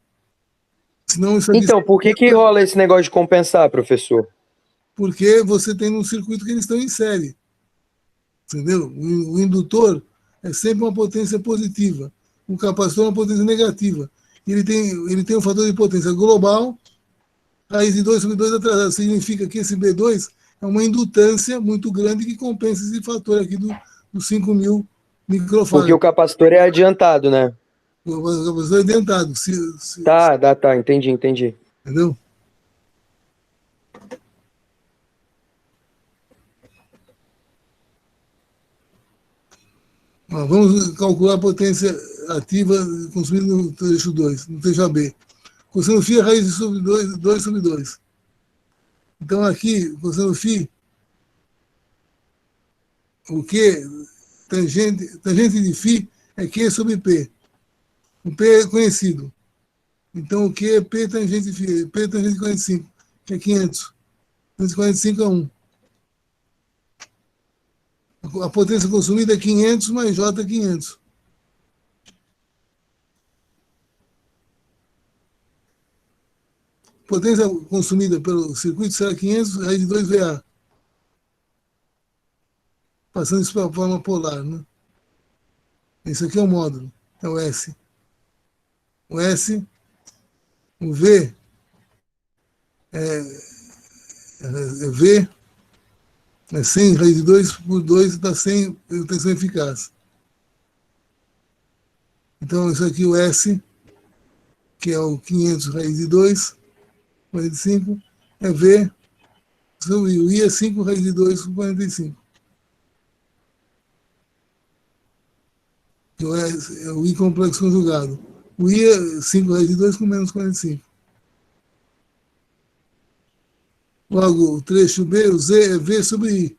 Senão isso é Então, por que rola esse negócio de compensar, professor? porque você tem um circuito que eles estão em série. Entendeu? O indutor é sempre uma potência positiva. O capacitor é uma potência negativa. Ele tem um fator de potência global, raiz de 2 sobre 2 atrasado. Significa que esse B2 é uma indutância muito grande que compensa esse fator aqui dos 5.000 Porque o microfarads. capacitor é adiantado, né? O capacitor é dentado. Tá, entendi. Entendeu? Ó, vamos calcular a potência ativa consumida no trecho 2, no trecho AB. Cosseno φ é raiz de sobre 2 sobre 2. Então, aqui, cosseno φ, o Q, tangente de φ é Q sobre P. O P é conhecido. Então, o Q é P tangente de φ, P tangente de 45, que é 500. 545 é 1. A potência consumida é 500 mais J 500. Potência consumida pelo circuito será 500 raiz de 2 VA. Passando isso para a forma polar, né? Esse aqui é o módulo, é o S. O S, o V é V, é 100 raiz de 2 por 2 dá 100 tensão eficaz. Então, isso aqui, o S, que é o 500 raiz de 2, 45, é V, o I é 5 raiz de 2 por 45. Que é o I complexo conjugado. O I é 5 raiz de 2 com menos 45. Logo, o trecho B, o Z é V sobre I.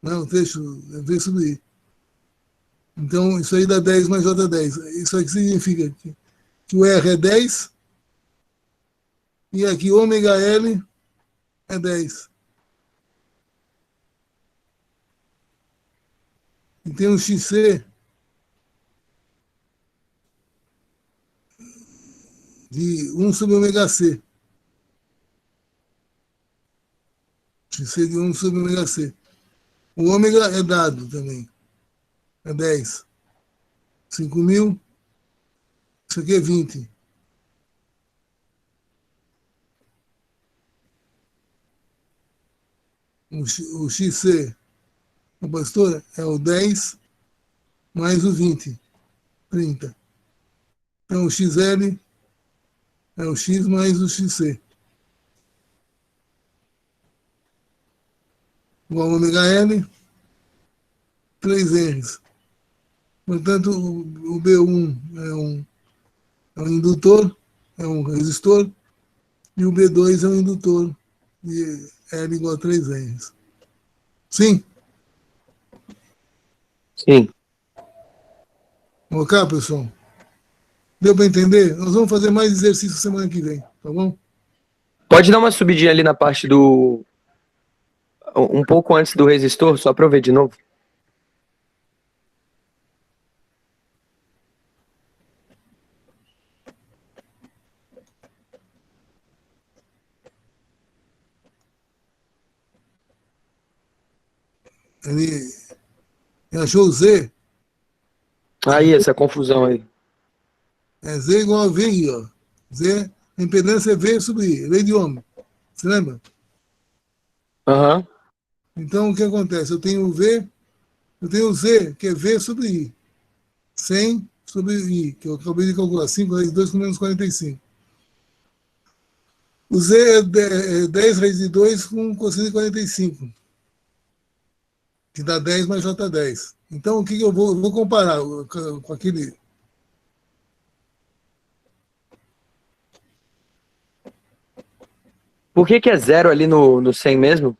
Não, o trecho é V sobre I. Então, isso aí dá 10 mais J10. Isso aqui significa que o R é 10 e aqui ômega L é 10. E tem um XC de 1 sobre ômega C. XC de 1 sobre ômega C. O ômega é dado também. É 10. 5.000. Isso aqui é 20. O XC, o pastor, é o 10 mais o 20. 30. Então, o XL é o X mais o XC. Igual ao ômega L, 3 R's. Portanto, o B1 é um indutor, é um resistor, e o B2 é um indutor, e L igual a 3 R's. Sim? Sim. Ok, pessoal? Deu para entender? Nós vamos fazer mais exercício semana que vem, tá bom? Pode dar uma subidinha ali na parte do... Um pouco antes do resistor, só para eu ver de novo. Ele achou o Z, Aí, essa confusão aí. é Z igual a VI, ó. Z, a impedância é V sobre I, lei de Ohm. Você lembra? Aham. Então, o que acontece? Eu tenho o Z, que é V sobre I. 100 sobre I, que eu acabei de calcular. 5 raiz de 2 com menos 45. O Z é 10 raiz de 2 com cosseno de 45. que dá 10 mais J10. Então, o que eu vou comparar com aquele... Por que é zero ali no 100 mesmo?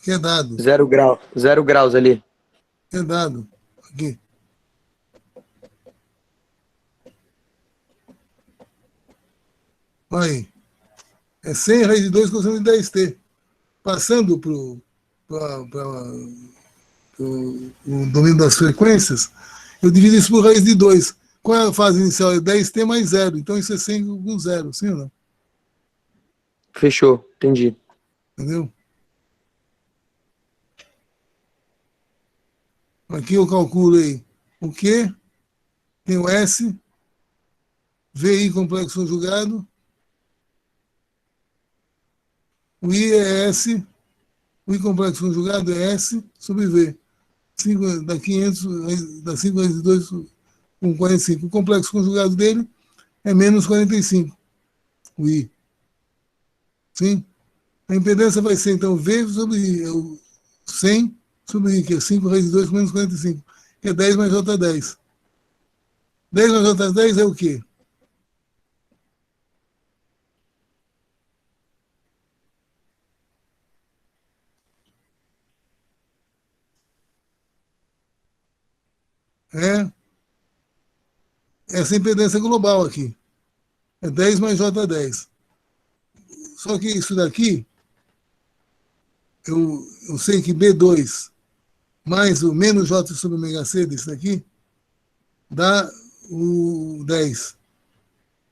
Que é dado. 0 graus ali. É dado. Aqui. Aí. É 100 raiz de 2 cosseno de 10t. Passando para o domínio das frequências, eu divido isso por raiz de 2. Qual é a fase inicial? É 10t mais 0. Então isso é 100 com 0, sim ou não? Fechou, entendi. Entendeu? Aqui eu calculei o Q, tem o S, VI complexo conjugado, o I é S, o I complexo conjugado é S sobre V. 5, dá 500, dá 5 vezes 2 com 45. O complexo conjugado dele é menos 45, o I. Sim? A impedância vai ser, então, V sobre I, é o 100 sobre I, que é 5 vezes 2 com menos 45, que é 10 mais J10. 10 mais J10 é o quê? É essa impedância global aqui. É 10 mais J10. Só que isso daqui, eu sei que B2 mais o menos J sobre omega C desse daqui, dá o 10.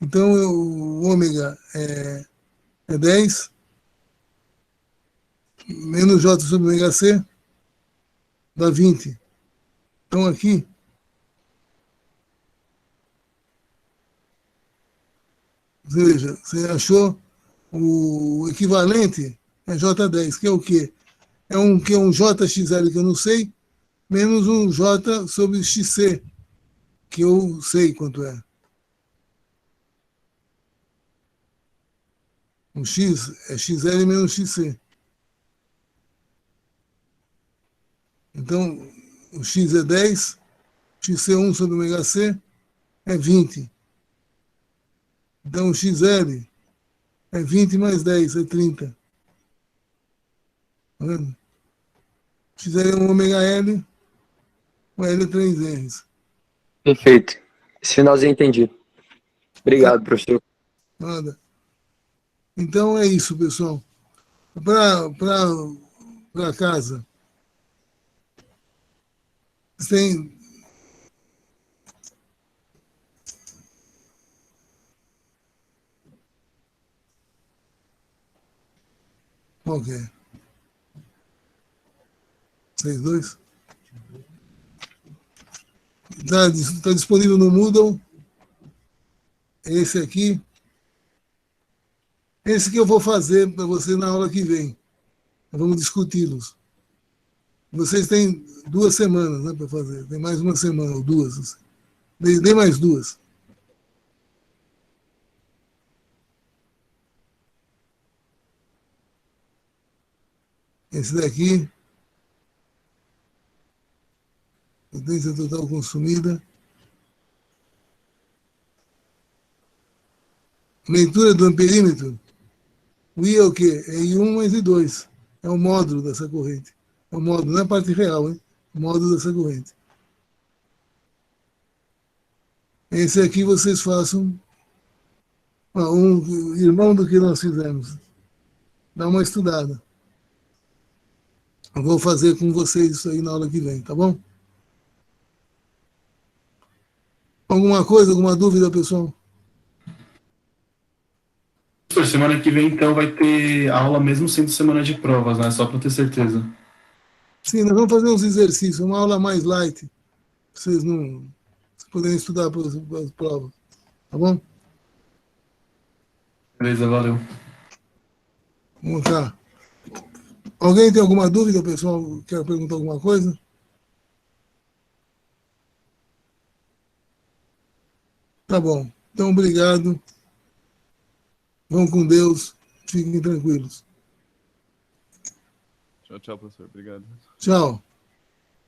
Então, o ômega é 10, menos J sobre omega C, dá 20. Então, aqui, veja, você achou o equivalente é J10, que é o quê? É um JXL que eu não sei, menos um J sobre XC, que eu sei quanto é. Um X é XL menos XC. Então, o X é 10, XC1 sobre omega C é 20. Então, o XL é 20 mais 10, é 30. Tá vendo? XL é um ômega L, o L é 3 R's. Perfeito. Esse finalzinho entendi. Obrigado, professor. Nada. Então, é isso, pessoal. Para casa, tem... Qual que é? 62? Está disponível no Moodle. Esse aqui. Esse que eu vou fazer para você na aula que vem. Vamos discuti-los. Vocês têm 2 semanas, né, para fazer. Tem mais uma semana, ou 2. Assim. Dei mais 2. Esse daqui. Potência total consumida. Leitura do amperímetro. O I é o quê? É I1 mais I2. É o módulo dessa corrente. É o módulo, não é a parte real, hein? O módulo dessa corrente. Esse aqui vocês façam um irmão do que nós fizemos. Dá uma estudada. Eu vou fazer com vocês isso aí na aula que vem, tá bom? Alguma coisa, alguma dúvida, pessoal? Professor, semana que vem, então, vai ter aula mesmo sendo semana de provas, né? Só para ter certeza. Sim, nós vamos fazer uns exercícios, uma aula mais light, para vocês não poderem estudar para as provas, tá bom? Beleza, valeu. Vamos cá. Alguém tem alguma dúvida, pessoal? Quer perguntar alguma coisa? Tá bom. Então, obrigado. Vão com Deus. Fiquem tranquilos. Tchau, tchau, professor. Obrigado. Tchau.